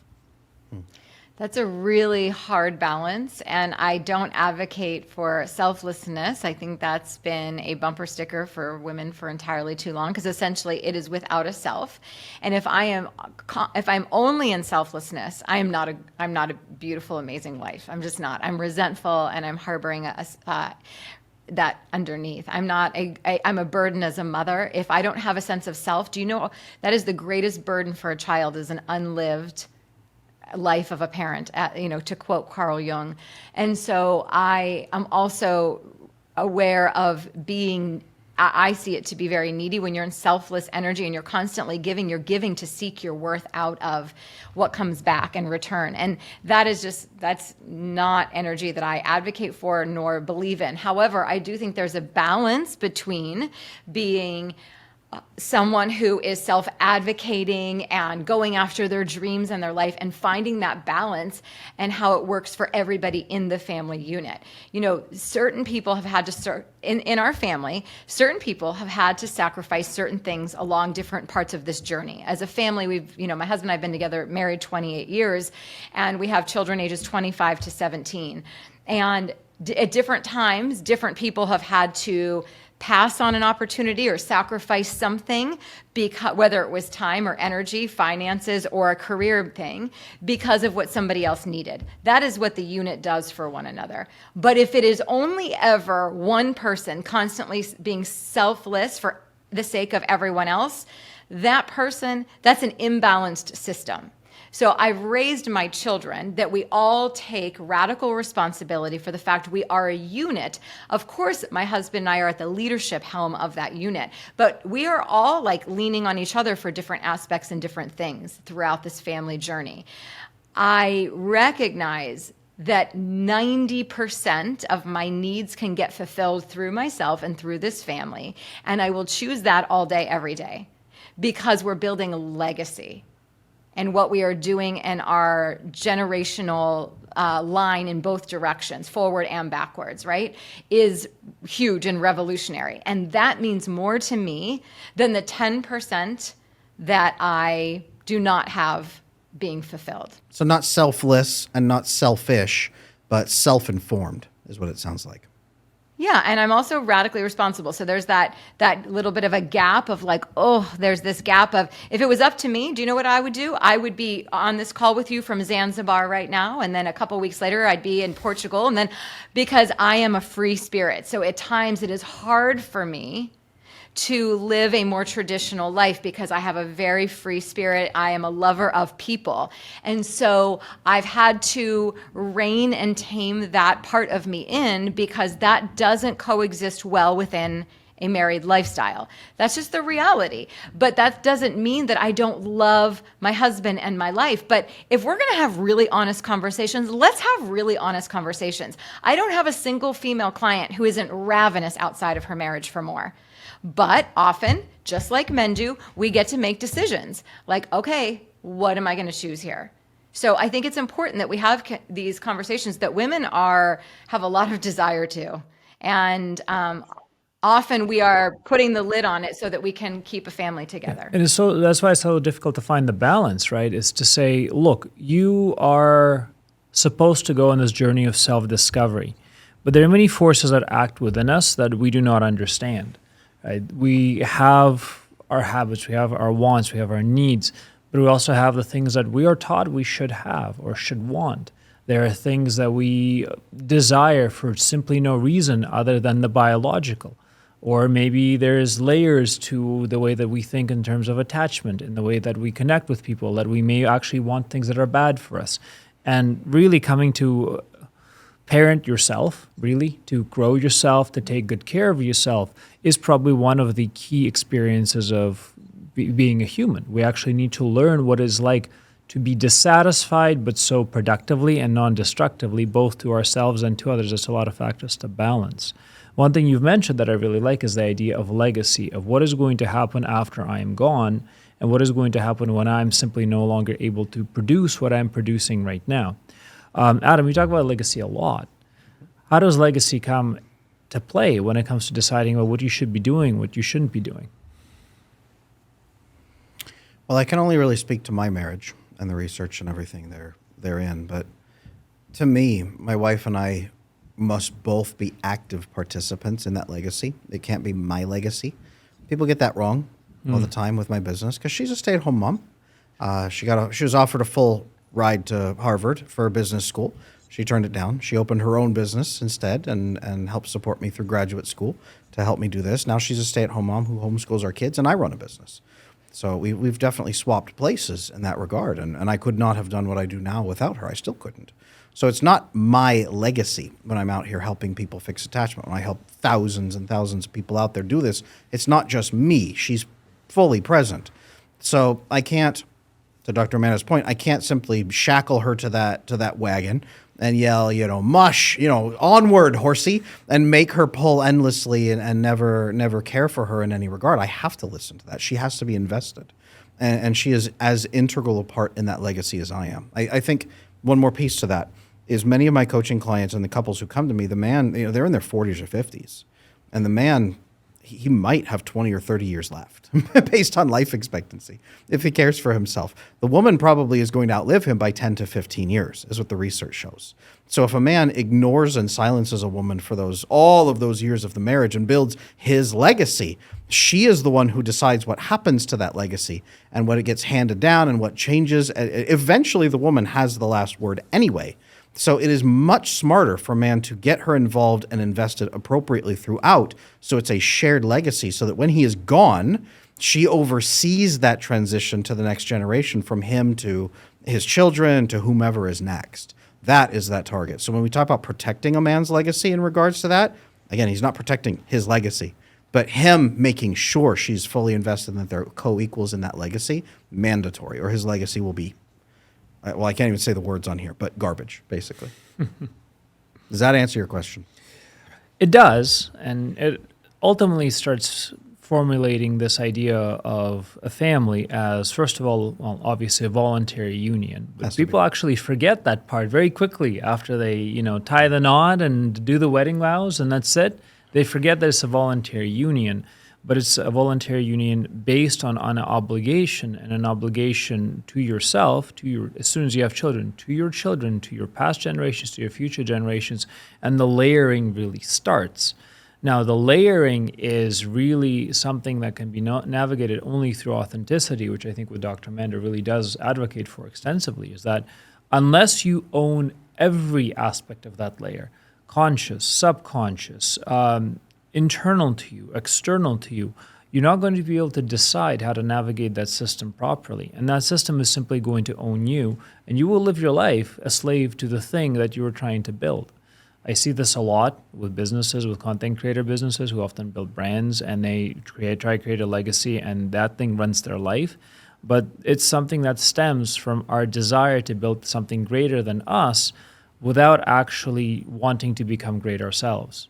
That's a really hard balance, and I don't advocate for selflessness. I think that's been a bumper sticker for women for entirely too long, because essentially it is without a self. And if I'm only in selflessness, I'm not a beautiful, amazing wife. I'm just not. I'm resentful, and I'm harboring that underneath. I'm a burden as a mother. If I don't have a sense of self, do you know that is the greatest burden for a child, is an unlived life of a parent, to quote Carl Jung. And so I am also aware of being, I see it to be very needy when you're in selfless energy and you're constantly giving, you're giving to seek your worth out of what comes back in return. And that's not energy that I advocate for nor believe in. However, I do think there's a balance between being someone who is self-advocating and going after their dreams and their life, and finding that balance and how it works for everybody in the family unit. Certain people have had to in our family, certain people have had to sacrifice certain things along different parts of this journey. As a family, my husband and I have been together, married 28 years, and we have children ages 25 to 17. And at different times, different people have had to pass on an opportunity or sacrifice something, because whether it was time or energy, finances, or a career thing, because of what somebody else needed. That is what the unit does for one another. But if it is only ever one person constantly being selfless for the sake of everyone else, that's an imbalanced system. So I've raised my children that we all take radical responsibility for the fact we are a unit. Of course, my husband and I are at the leadership helm of that unit, but we are all leaning on each other for different aspects and different things throughout this family journey. I recognize that 90% of my needs can get fulfilled through myself and through this family. And I will choose that all day, every day, because we're building a legacy. And what we are doing in our generational line in both directions, forward and backwards, right, is huge and revolutionary. And that means more to me than the 10% that I do not have being fulfilled. So not selfless and not selfish, but self-informed is what it sounds like. Yeah, and I'm also radically responsible. So there's that little bit of a gap of like, oh, there's this gap of, if it was up to me, do you know what I would do? I would be on this call with you from Zanzibar right now, and then a couple weeks later I'd be in Portugal, and then because I am a free spirit. So at times it is hard for me to live a more traditional life because I have a very free spirit. I am a lover of people. And so I've had to rein and tame that part of me in because that doesn't coexist well within a married lifestyle. That's just the reality. But that doesn't mean that I don't love my husband and my life. But if we're going to have really honest conversations, let's have really honest conversations. I don't have a single female client who isn't ravenous outside of her marriage for more. But often, just like men do, we get to make decisions like, okay, what am I going to choose here? So I think it's important that we have these conversations that women have a lot of desire to. And often we are putting the lid on it so that we can keep a family together. And that's why it's so difficult to find the balance, right? Is to say, look, you are supposed to go on this journey of self-discovery, but there are many forces that act within us that we do not understand. Right? We have our habits, we have our wants, we have our needs, but we also have the things that we are taught we should have or should want. There are things that we desire for simply no reason other than the biological. Or maybe there's layers to the way that we think in terms of attachment, in the way that we connect with people, that we may actually want things that are bad for us. And really coming to parent yourself, really, to grow yourself, to take good care of yourself, is probably one of the key experiences of being a human. We actually need to learn what it's like to be dissatisfied, but so productively and non-destructively, both to ourselves and to others. There's a lot of factors to balance. One thing you've mentioned that I really like is the idea of legacy, of what is going to happen after I am gone, and what is going to happen when I'm simply no longer able to produce what I'm producing right now. Adam, you talk about legacy a lot. How does legacy come to play when it comes to deciding about what you should be doing, what you shouldn't be doing? Well, I can only really speak to my marriage and the research and everything therein. But to me, my wife and I must both be active participants in that legacy. It can't be my legacy. People get that wrong all the time with my business because she's a stay-at-home mom. She was offered a full ride to Harvard for business school. She turned it down. She opened her own business instead and helped support me through graduate school to help me do this. Now she's a stay-at-home mom who homeschools our kids, and I run a business. So we've definitely swapped places in that regard, and I could not have done what I do now without her. I still couldn't. So it's not my legacy when I'm out here helping people fix attachment. When I help thousands and thousands of people out there do this, it's not just me. She's fully present. So I can't, to Dr. Amanda's point, I can't simply shackle her to that wagon and yell, mush, onward, horsey, and make her pull endlessly and never care for her in any regard. I have to listen to that. She has to be invested. And she is as integral a part in that legacy as I am. I think one more piece to that is many of my coaching clients and the couples who come to me, the man, they're in their 40s or 50s. And the man, he might have 20 or 30 years left based on life expectancy if he cares for himself. The woman probably is going to outlive him by 10 to 15 years, is what the research shows. So if a man ignores and silences a woman for all of those years of the marriage and builds his legacy, she is the one who decides what happens to that legacy and what it gets handed down and what changes. Eventually, the woman has the last word anyway. So it is much smarter for a man to get her involved and invested appropriately throughout, so it's a shared legacy, so that when he is gone, she oversees that transition to the next generation, from him to his children to whomever is next. That is that target. So when we talk about protecting a man's legacy in regards to that, again, he's not protecting his legacy, but him making sure she's fully invested and that they're co-equals in that legacy, mandatory, or his legacy will be Well, I can't even say the words on here, but garbage, basically. Does that answer your question? It does, and it ultimately starts formulating this idea of a family as, first of all, well, obviously a voluntary union. But people actually forget that part very quickly after they, tie the knot and do the wedding vows, and that's it. They forget that it's a voluntary union, but it's a voluntary union based on an obligation, and an obligation to yourself, as soon as you have children, to your past generations, to your future generations, and the layering really starts. Now, the layering is really something that can be navigated only through authenticity, which I think what Dr. Mender really does advocate for extensively, is that unless you own every aspect of that layer, conscious, subconscious, internal to you, external to you, you're not going to be able to decide how to navigate that system properly. And that system is simply going to own you, and you will live your life a slave to the thing that you were trying to build. I see this a lot with businesses, with content creator businesses who often build brands, and they try to create a legacy, and that thing runs their life. But it's something that stems from our desire to build something greater than us without actually wanting to become great ourselves.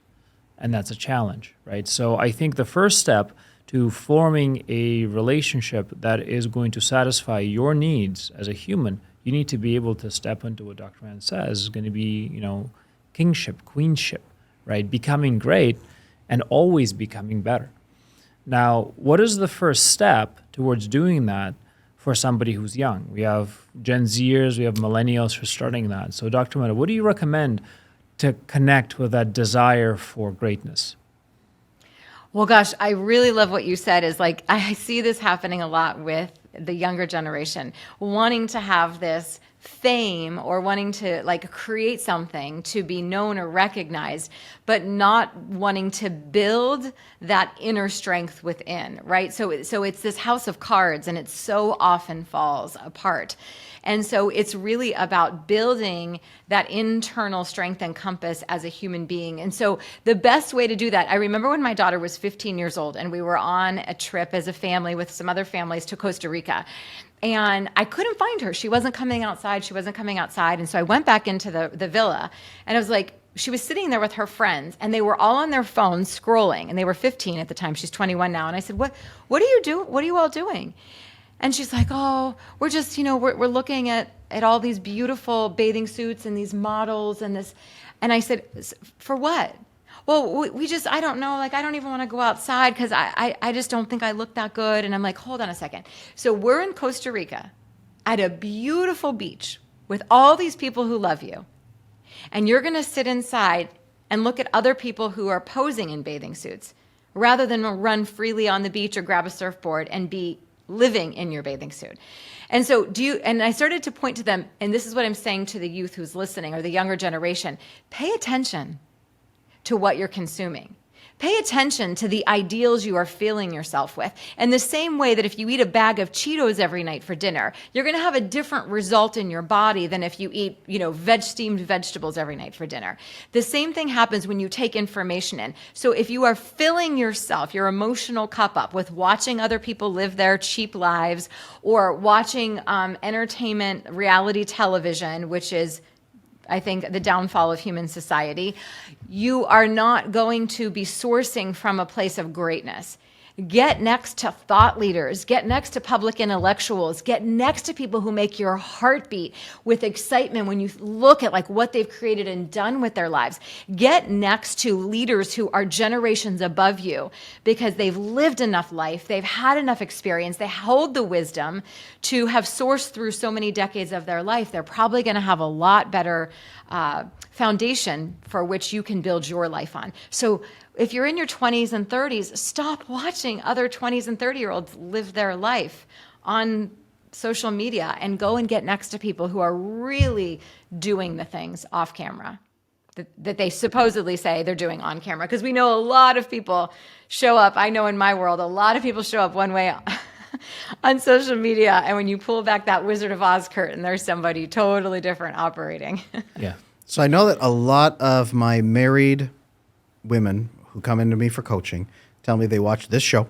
And that's a challenge, right? So I think the first step to forming a relationship that is going to satisfy your needs as a human, you need to be able to step into what Dr. Mann says is going to be, kingship, queenship, right? Becoming great and always becoming better. Now, what is the first step towards doing that for somebody who's young? We have Gen Zers, we have millennials who are starting that. So Dr. Mehta, what do you recommend to connect with that desire for greatness? Well, gosh, I really love what you said is like, I see this happening a lot with the younger generation, wanting to have this fame or wanting to like create something to be known or recognized, but not wanting to build that inner strength within, right? So it's this house of cards, and it so often falls apart. And so it's really about building that internal strength and compass as a human being. And so the best way to do that, I remember when my daughter was 15 years old and we were on a trip as a family with some other families to Costa Rica. And I couldn't find her. She wasn't coming outside. And so I went back into the villa, and I was like, she was sitting there with her friends, and they were all on their phones scrolling, and they were 15 at the time. She's 21 now. And I said, what are you doing? What are you all doing? And she's like, oh, we're just, we're looking at all these beautiful bathing suits and these models and this. And I said, for what? Well, we just, I don't know, like, I don't even want to go outside because I just don't think I look that good. And I'm like, hold on a second. So we're in Costa Rica at a beautiful beach with all these people who love you. And you're going to sit inside and look at other people who are posing in bathing suits rather than run freely on the beach or grab a surfboard and be living in your bathing suit. And so and I started to point to them, and this is what I'm saying to the youth who's listening or the younger generation, pay attention to what you're consuming. Pay attention to the ideals you are filling yourself with. And the same way that if you eat a bag of Cheetos every night for dinner, you're going to have a different result in your body than if you eat, steamed vegetables every night for dinner. The same thing happens when you take information in. So if you are filling yourself, your emotional cup up with watching other people live their cheap lives or watching entertainment, reality television, which is I think the downfall of human society, you are not going to be sourcing from a place of greatness. Get next to thought leaders, get next to public intellectuals, get next to people who make your heart beat with excitement when you look at like what they've created and done with their lives. Get next to leaders who are generations above you because they've lived enough life, they've had enough experience, they hold the wisdom to have sourced through so many decades of their life. They're probably going to have a lot better foundation for which you can build your life on. So if you're in your 20s and 30s, stop watching other 20s and 30-year-olds live their life on social media and go and get next to people who are really doing the things off camera that they supposedly say they're doing on camera. Because we know a lot of people show up. I know in my world, a lot of people show up one way on social media. And when you pull back that Wizard of Oz curtain, there's somebody totally different operating. Yeah. So I know that a lot of my married women who come into me for coaching tell me they watch this show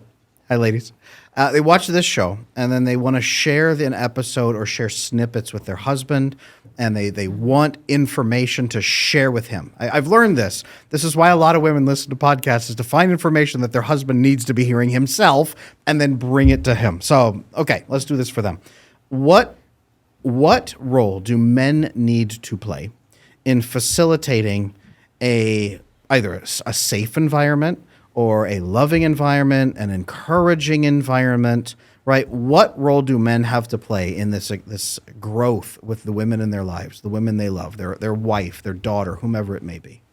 Hi, ladies. They watch this show, and then they want to share an episode or share snippets with their husband, and they want information to share with him. I've learned this. This is why a lot of women listen to podcasts, is to find information that their husband needs to be hearing himself and then bring it to him. So, okay, let's do this for them. What role do men need to play in facilitating either a safe environment or a loving environment, an encouraging environment, right? What role do men have to play in this growth with the women in their lives, the women they love, their wife, their daughter, whomever it may be?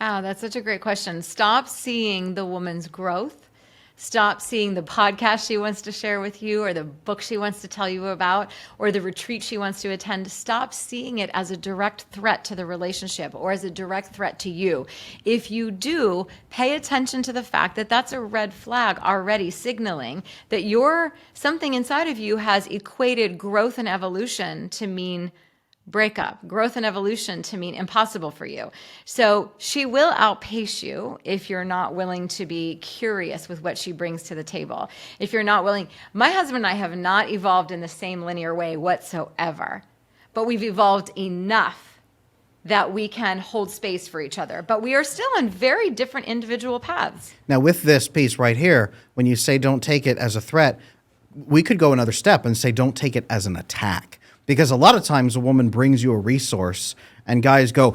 Oh, that's such a great question. Stop seeing the woman's growth. Stop seeing the podcast she wants to share with you, or the book she wants to tell you about, or the retreat she wants to attend. Stop seeing it as a direct threat to the relationship or as a direct threat to you. If you do, pay attention to the fact that that's a red flag already signaling that something inside of you has equated growth and evolution to mean breakup, growth and evolution to mean impossible for you. So she will outpace you if you're not willing to be curious with what she brings to the table. If you're not willing, my husband and I have not evolved in the same linear way whatsoever, but we've evolved enough that we can hold space for each other. But we are still on very different individual paths. Now, with this piece right here, when you say don't take it as a threat, we could go another step and say don't take it as an attack. Because a lot of times a woman brings you a resource and guys go,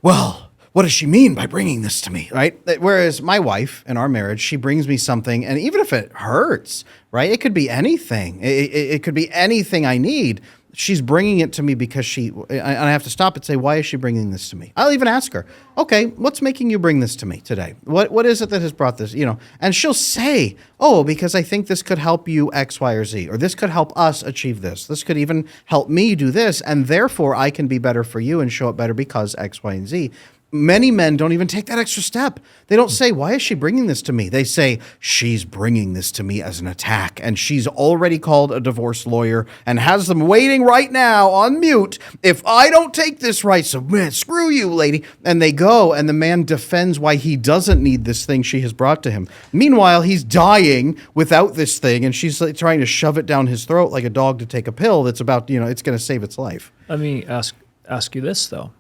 well, what does she mean by bringing this to me, right? Whereas my wife in our marriage, she brings me something, and even if it hurts, right, it could be anything. It could be anything I need. She's bringing it to me because and I have to stop and say, why is she bringing this to me? I'll even ask her, okay, what's making you bring this to me today? What is it that has brought this, And she'll say, oh, because I think this could help you X, Y, or Z, or this could help us achieve this. This could even help me do this, and therefore I can be better for you and show up better because X, Y, and Z. Many men don't even take that extra step. They don't say, why is she bringing this to me? They say, she's bringing this to me as an attack, and she's already called a divorce lawyer and has them waiting right now on mute if I don't take this right. So, man, screw you, lady. And they go, and the man defends why he doesn't need this thing she has brought to him. Meanwhile, he's dying without this thing, and she's like trying to shove it down his throat like a dog to take a pill that's about, it's going to save its life. Let me ask you this, though.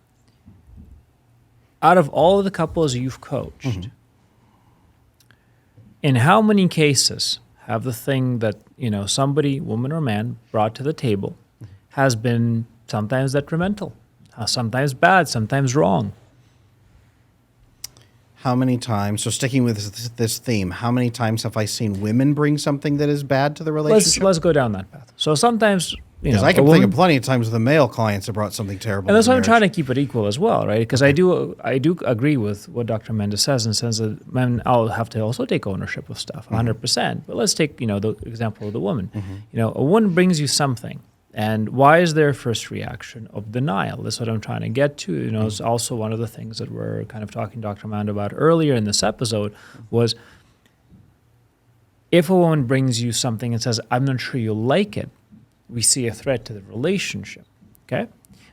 Out of all of the couples you've coached, in how many cases have the thing that, somebody, woman or man, brought to the table has been sometimes detrimental, sometimes bad, sometimes wrong? How many times, so sticking with this theme, how many times have I seen women bring something that is bad to the relationship? Let's go down that path. So sometimes, because I can think of plenty of times with the male clients that brought something terrible. And that's why I'm trying to keep it equal as well, right? Because I do agree with what Dr. Mendes says in the sense that men will have to also take ownership of stuff, 100%. But let's take, the example of the woman. A woman brings you something. And why is their first reaction of denial? That's what I'm trying to get to. It's also one of the things that we're kind of talking to Dr. Amanda about earlier in this episode was if a woman brings you something and says, I'm not sure you'll like it, we see a threat to the relationship, okay?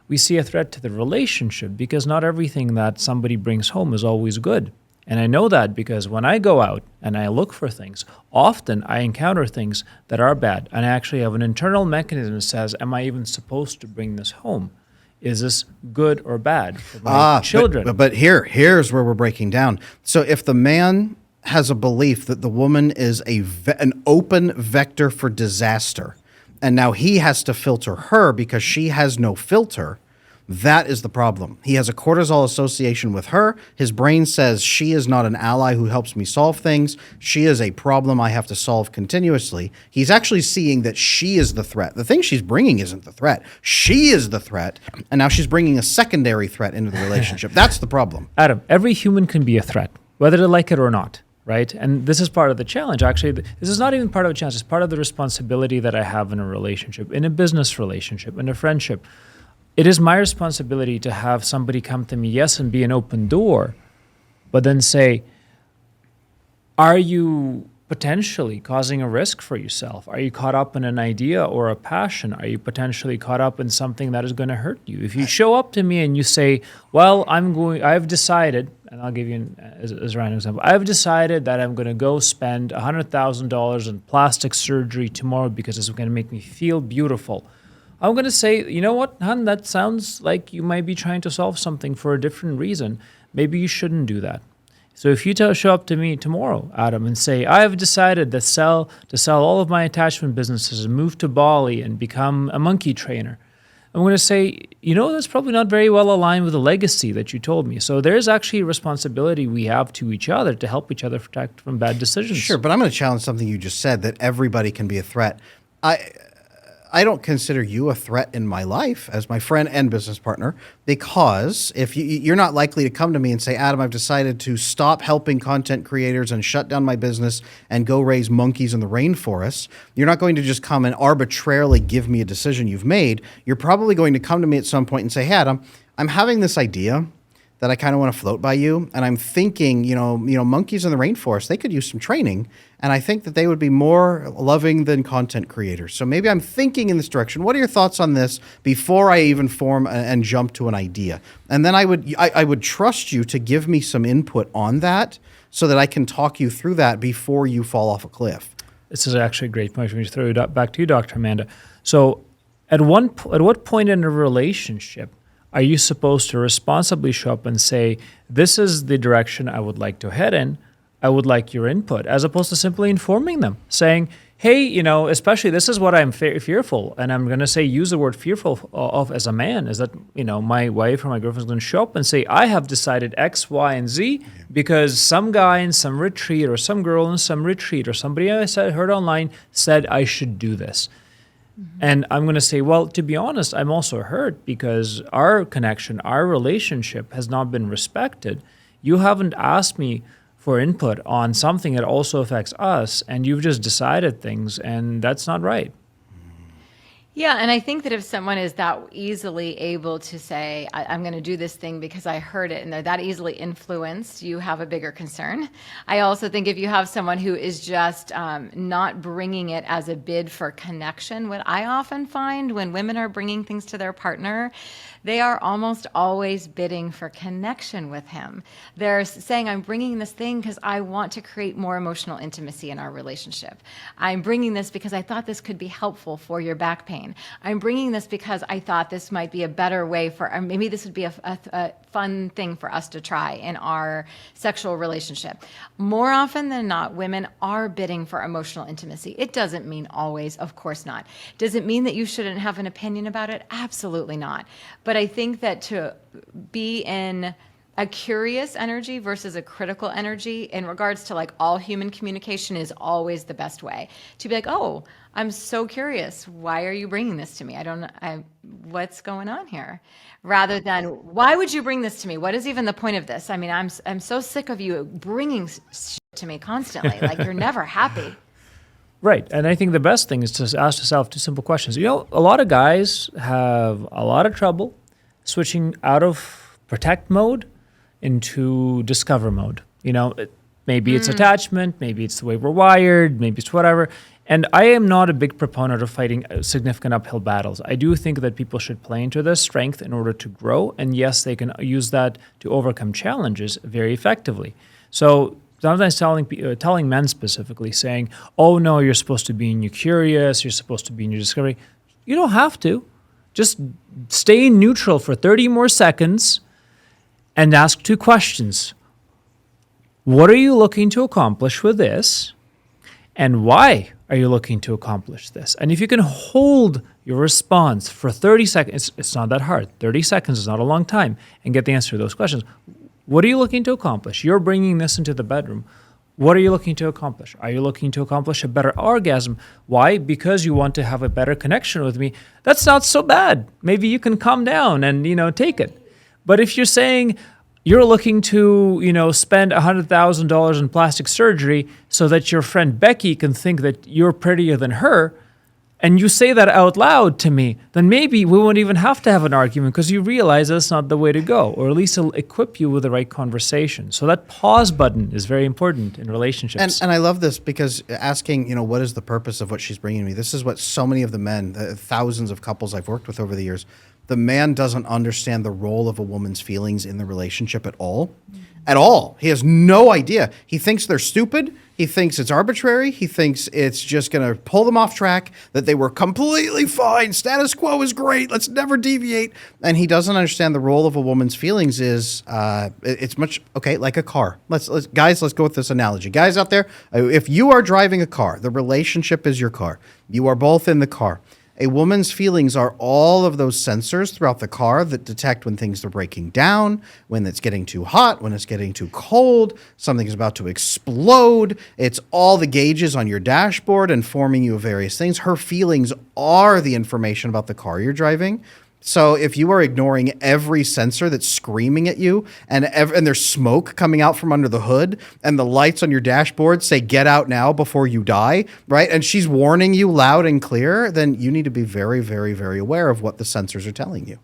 We see a threat to the relationship because not everything that somebody brings home is always good. And I know that because when I go out and I look for things, often I encounter things that are bad. And I actually have an internal mechanism that says, am I even supposed to bring this home? Is this good or bad for my children? But here's where we're breaking down. So if the man has a belief that the woman is an open vector for disaster, and now he has to filter her because she has no filter, that is the problem. He has a cortisol association with her. His brain says she is not an ally who helps me solve things. She is a problem I have to solve continuously. He's actually seeing that she is the threat. The thing she's bringing isn't the threat. She is the threat. And now she's bringing a secondary threat into the relationship. That's the problem. Adam, every human can be a threat, whether they like it or not. Right? And this is part of the challenge. Actually, this is not even part of a challenge. It's part of the responsibility that I have in a relationship, in a business relationship, in a friendship. It is my responsibility to have somebody come to me, yes, and be an open door, but then say, are you potentially causing a risk for yourself? Are you caught up in an idea or a passion? Are you potentially caught up in something that is going to hurt you? If you show up to me and you say, well, I've decided, and I'll give you as a random example, I've decided that I'm going to go spend $100,000 in plastic surgery tomorrow because it's going to make me feel beautiful. I'm going to say, you know what, hon, that sounds like you might be trying to solve something for a different reason. Maybe you shouldn't do that. So if you show up to me tomorrow, Adam, and say, I have decided to sell all of my attachment businesses and move to Bali and become a monkey trainer, I'm going to say, that's probably not very well aligned with the legacy that you told me. So there's actually a responsibility we have to each other to help each other protect from bad decisions. Sure, but I'm going to challenge something you just said, that everybody can be a threat. I don't consider you a threat in my life as my friend and business partner, because if you're not likely to come to me and say, Adam, I've decided to stop helping content creators and shut down my business and go raise monkeys in the rainforest. You're not going to just come and arbitrarily give me a decision you've made. You're probably going to come to me at some point and say, hey, Adam, I'm having this idea that I kind of want to float by you. And I'm thinking, monkeys in the rainforest, they could use some training. And I think that they would be more loving than content creators. So maybe I'm thinking in this direction. What are your thoughts on this before I even form and jump to an idea? And then I would trust you to give me some input on that so that I can talk you through that before you fall off a cliff. This is actually a great point. Let me throw it back to you, Dr. Amanda. So at what point in a relationship are you supposed to responsibly show up and say, this is the direction I would like to head in, I would like your input, as opposed to simply informing them, saying, hey, especially this is what I'm fearful, and I'm going to use the word fearful of as a man, is that, my wife or my girlfriend's going to show up and say, I have decided X, Y, and Z because some guy in some retreat or some girl in some retreat or somebody I heard online said I should do this. And I'm going to say, well, to be honest, I'm also hurt because our connection, our relationship has not been respected. You haven't asked me for input on something that also affects us, and you've just decided things, and that's not right. Yeah, and I think that if someone is that easily able to say, I'm going to do this thing because I heard it, and they're that easily influenced, you have a bigger concern. I also think if you have someone who is just not bringing it as a bid for connection, what I often find when women are bringing things to their partner, they are almost always bidding for connection with him. They're saying, I'm bringing this thing because I want to create more emotional intimacy in our relationship. I'm bringing this because I thought this could be helpful for your back pain. I'm bringing this because I thought this might be a better way for, or maybe this would be a fun thing for us to try in our sexual relationship. More often than not, women are bidding for emotional intimacy. It doesn't mean always, of course not. Does it mean that you shouldn't have an opinion about it? Absolutely not. But I think that to be in a curious energy versus a critical energy in regards to all human communication is always the best way. To be like, oh, I'm so curious. Why are you bringing this to me? What's going on here? Rather than, why would you bring this to me? What is even the point of this? I mean, I'm so sick of you bringing shit to me constantly. You're never happy. Right. And I think the best thing is to ask yourself two simple questions. A lot of guys have a lot of trouble switching out of protect mode into discover mode. Maybe it's attachment, maybe it's the way we're wired, maybe it's whatever. And I am not a big proponent of fighting significant uphill battles. I do think that people should play into their strength in order to grow. And yes, they can use that to overcome challenges very effectively. So sometimes telling men specifically, saying, oh no, you're supposed to be in your curious, you're supposed to be in your discovery. You don't have to. Just stay neutral for 30 more seconds and ask two questions. What are you looking to accomplish with this? And why are you looking to accomplish this? And if you can hold your response for 30 seconds, it's not that hard. 30 seconds is not a long time, and get the answer to those questions. What are you looking to accomplish? You're bringing this into the bedroom. What are you looking to accomplish? Are you looking to accomplish a better orgasm? Why? Because you want to have a better connection with me. That's not so bad. Maybe you can calm down and, take it. But if you're saying you're looking to, spend $100,000 in plastic surgery so that your friend Becky can think that you're prettier than her, and you say that out loud to me, then maybe we won't even have to have an argument because you realize that's not the way to go, or at least it'll equip you with the right conversation. So that pause button is very important in relationships. And I love this because asking, what is the purpose of what she's bringing me? This is what so many of the men, the thousands of couples I've worked with over the years, the man doesn't understand the role of a woman's feelings in the relationship at all. At all. He has no idea. He thinks they're stupid. He thinks it's arbitrary. He thinks it's just going to pull them off track, that they were completely fine. Status quo is great. Let's never deviate. And he doesn't understand the role of a woman's feelings is, it's much, okay, like a car. Let's go with this analogy. Guys out there, if you are driving a car, the relationship is your car. You are both in the car. A woman's feelings are all of those sensors throughout the car that detect when things are breaking down, when it's getting too hot, when it's getting too cold, something is about to explode. It's all the gauges on your dashboard informing you of various things. Her feelings are the information about the car you're driving. So if you are ignoring every sensor that's screaming at you and there's smoke coming out from under the hood and the lights on your dashboard say, get out now before you die, right? And she's warning you loud and clear, then you need to be very, very, very aware of what the sensors are telling you.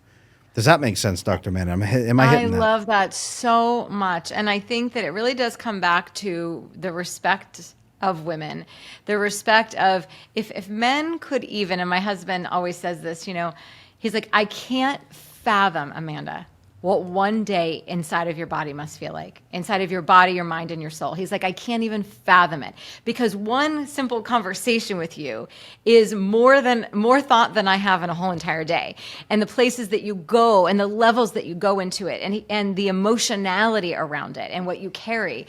Does that make sense, Dr. Amanda? Am I hitting that? I love that so much. And I think that it really does come back to the respect of women, the respect of if men could even, and my husband always says this, he's like, I can't fathom, Amanda, what one day inside of your body must feel like, inside of your body, your mind, and your soul. He's like, I can't even fathom it, because one simple conversation with you is more thought than I have in a whole entire day, and the places that you go and the levels that you go into it, and the emotionality around it and what you carry.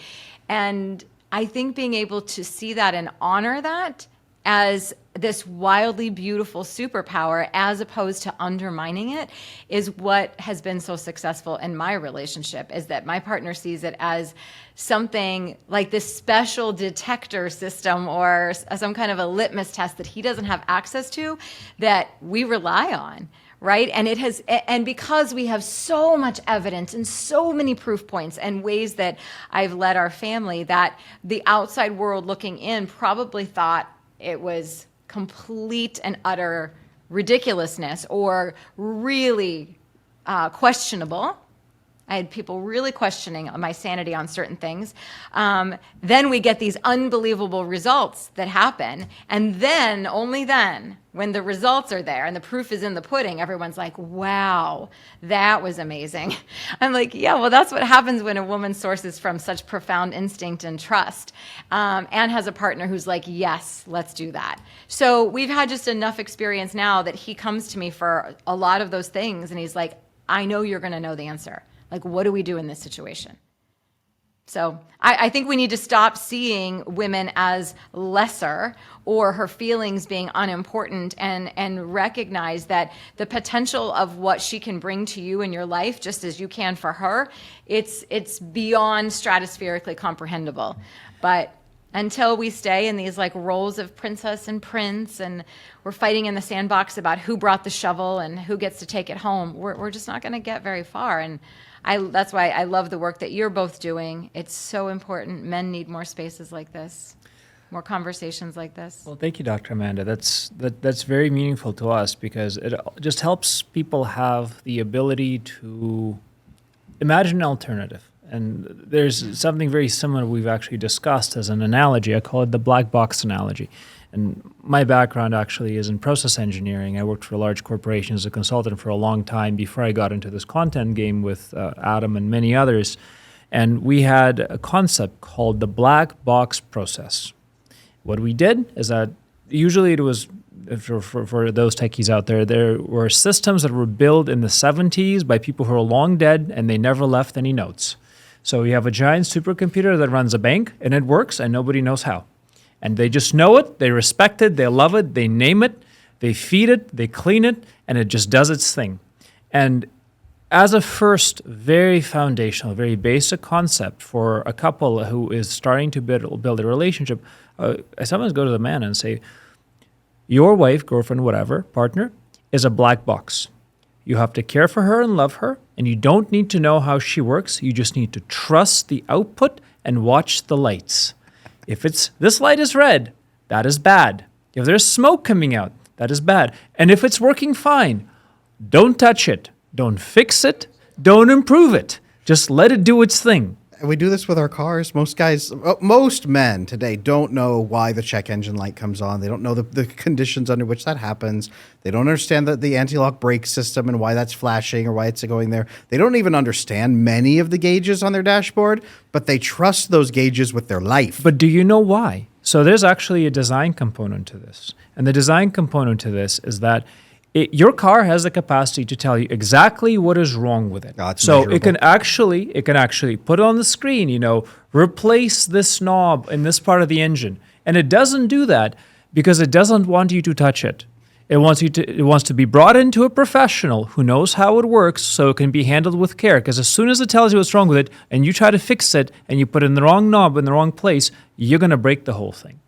And I think being able to see that and honor that as this wildly beautiful superpower, as opposed to undermining it, is what has been so successful in my relationship, is that my partner sees it as something like this special detector system or some kind of a litmus test that he doesn't have access to, that we rely on. Right. And because we have so much evidence and so many proof points and ways that I've led our family, that the outside world looking in probably thought it was complete and utter ridiculousness or really questionable. I had people really questioning my sanity on certain things. Then we get these unbelievable results that happen. And then, only then, when the results are there and the proof is in the pudding, everyone's like, wow, that was amazing. I'm like, yeah, well, that's what happens when a woman sources from such profound instinct and trust, and has a partner who's like, yes, let's do that. So we've had just enough experience now that he comes to me for a lot of those things, and he's like, I know you're going to know the answer. Like, what do we do in this situation? So I think we need to stop seeing women as lesser or her feelings being unimportant, and recognize that the potential of what she can bring to you in your life, just as you can for her, it's beyond stratospherically comprehensible. But until we stay in these like roles of princess and prince, and we're fighting in the sandbox about who brought the shovel and who gets to take it home, we're just not going to get very far. And that's why I love the work that you're both doing. It's so important. Men need more spaces like this, more conversations like this. Well, thank you, Dr. Amanda. That's very meaningful to us, because it just helps people have the ability to imagine an alternative. And there's something very similar we've actually discussed as an analogy. I call it the black box analogy. And my background actually is in process engineering. I worked for a large corporation as a consultant for a long time before I got into this content game with Adam and many others. And we had a concept called the black box process. What we did is that usually it was, for those techies out there, there were systems that were built in the 70s by people who are long dead, and they never left any notes. So you have a giant supercomputer that runs a bank, and it works, and nobody knows how. And they just know it, they respect it, they love it, they name it, they feed it, they clean it, and it just does its thing. And as a first, very foundational, very basic concept for a couple who is starting to build a relationship, I sometimes go to the man and say, your wife, girlfriend, whatever, partner, is a black box. You have to care for her and love her, and you don't need to know how she works. You just need to trust the output and watch the lights. If it's, this light is red, that is bad. If there's smoke coming out, That is bad. And if it's working fine, don't touch it. Don't fix it. Don't improve it. Just let it do its thing. And we do this with our cars. Most men today don't know why the check engine light comes on. They don't know the conditions under which that happens. They don't understand the anti-lock brake system and why that's flashing or why it's going there. They don't even understand many of the gauges on their dashboard, but they trust those gauges with their life. But do you know why? So there's actually a design component to this. And the design component to this is that your car has the capacity to tell you exactly what is wrong with it. So measurable. it can actually put on the screen, replace this knob in this part of the engine. And it doesn't do that because it doesn't want you to touch it. It wants to be brought into a professional who knows how it works so it can be handled with care. Because as soon as it tells you what's wrong with it and you try to fix it and you put in the wrong knob in the wrong place, you're going to break the whole thing.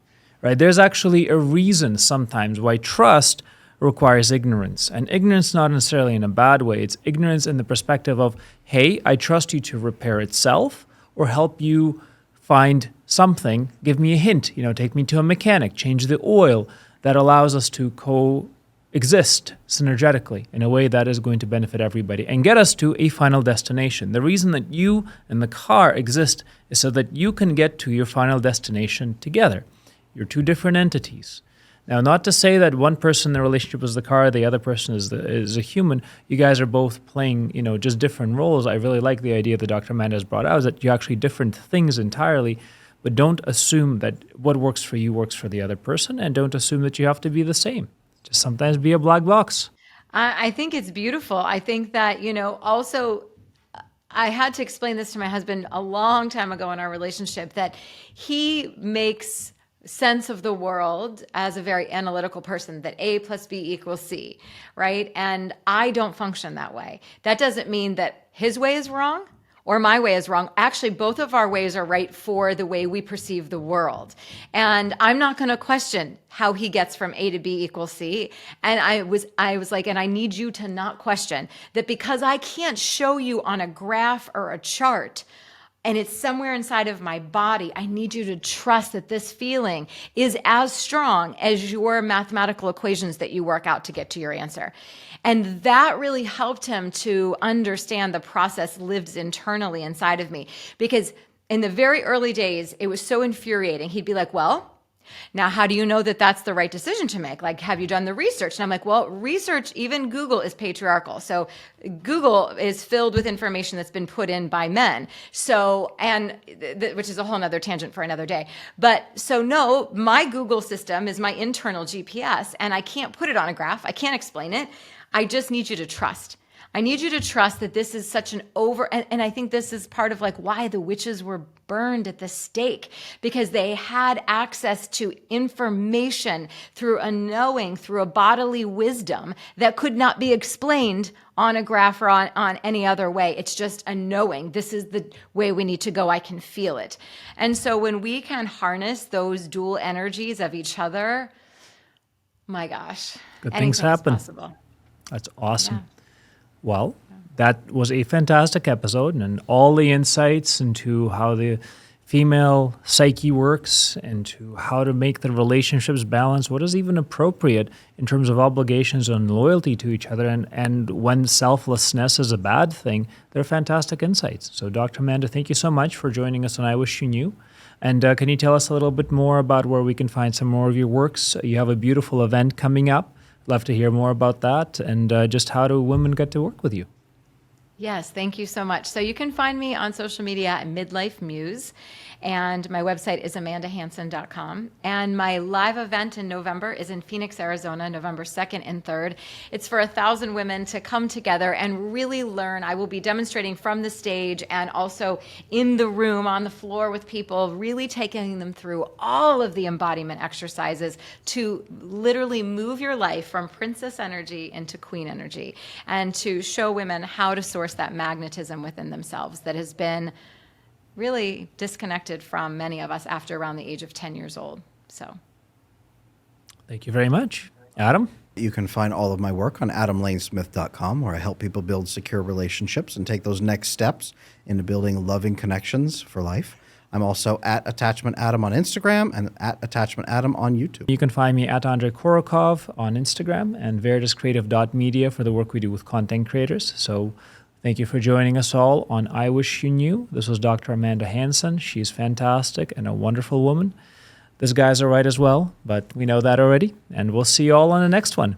Right? There's actually a reason sometimes why trust requires ignorance. And ignorance not necessarily in a bad way. It's ignorance in the perspective of, hey, I trust you to repair itself or help you find something. Give me a hint, take me to a mechanic, change the oil. That allows us to coexist synergetically in a way that is going to benefit everybody and get us to a final destination. The reason that you and the car exist is so that you can get to your final destination together. You're two different entities. Now, not to say that one person in the relationship is the car, the other person is a human. You guys are both playing, just different roles. I really like the idea that Dr. Amanda has brought out, is that you're actually different things entirely, but don't assume that what works for you works for the other person, and don't assume that you have to be the same. Just sometimes be a black box. I think it's beautiful. I think that, also I had to explain this to my husband a long time ago in our relationship, that he makes sense of the world as a very analytical person, that A plus B equals C, right? And I don't function that way. That doesn't mean that his way is wrong or my way is wrong. Actually, both of our ways are right for the way we perceive the world. And I'm not going to question how he gets from A to B equals C. And I was like, and I need you to not question that, because I can't show you on a graph or a chart and it's somewhere inside of my body, I need you to trust that this feeling is as strong as your mathematical equations that you work out to get to your answer. And that really helped him to understand the process lived internally inside of me. Because in the very early days, it was so infuriating. He'd be like, well, now how do you know that that's the right decision to make? Like, have you done the research? And I'm like, well, research, even Google is patriarchal. So Google is filled with information that's been put in by men. So, which is a whole nother tangent for another day. But so no, my Google system is my internal GPS, and I can't put it on a graph. I can't explain it. I just need you to trust. I need you to trust that this is such an and I think this is part of like why the witches were burned at the stake, because they had access to information through a knowing, through a bodily wisdom that could not be explained on a graph or on any other way. It's just a knowing. This is the way we need to go. I can feel it. And so when we can harness those dual energies of each other, my gosh, good things happen. Possible. That's awesome. Yeah. Well, that was a fantastic episode, and all the insights into how the female psyche works, into how to make the relationships balance, what is even appropriate in terms of obligations and loyalty to each other, and when selflessness is a bad thing. They're fantastic insights. So, Dr. Amanda, thank you so much for joining us on I Wish You Knew. And can you tell us a little bit more about where we can find some more of your works? You have a beautiful event coming up. Love to hear more about that, and just how do women get to work with you? Yes, thank you so much. So you can find me on social media at Midlife Muse, and my website is amandahanson.com. And my live event in November is in Phoenix, Arizona, November 2nd and 3rd. It's for 1,000 women to come together and really learn. I will be demonstrating from the stage and also in the room on the floor with people, really taking them through all of the embodiment exercises to literally move your life from princess energy into queen energy, and to show women how to source that magnetism within themselves that has been really disconnected from many of us after around the age of 10 years old. So thank you very much. Adam? You can find all of my work on adamlanesmith.com, where I help people build secure relationships and take those next steps into building loving connections for life. I'm also at Attachment Adam on Instagram and at Attachment Adam on YouTube. You can find me at Andrey Korikov on Instagram and veritascreative.media for the work we do with content creators. So thank you for joining us all on I Wish You Knew. This was Dr. Amanda Hanson. She's fantastic and a wonderful woman. This guy's all right as well, but we know that already. And we'll see you all on the next one.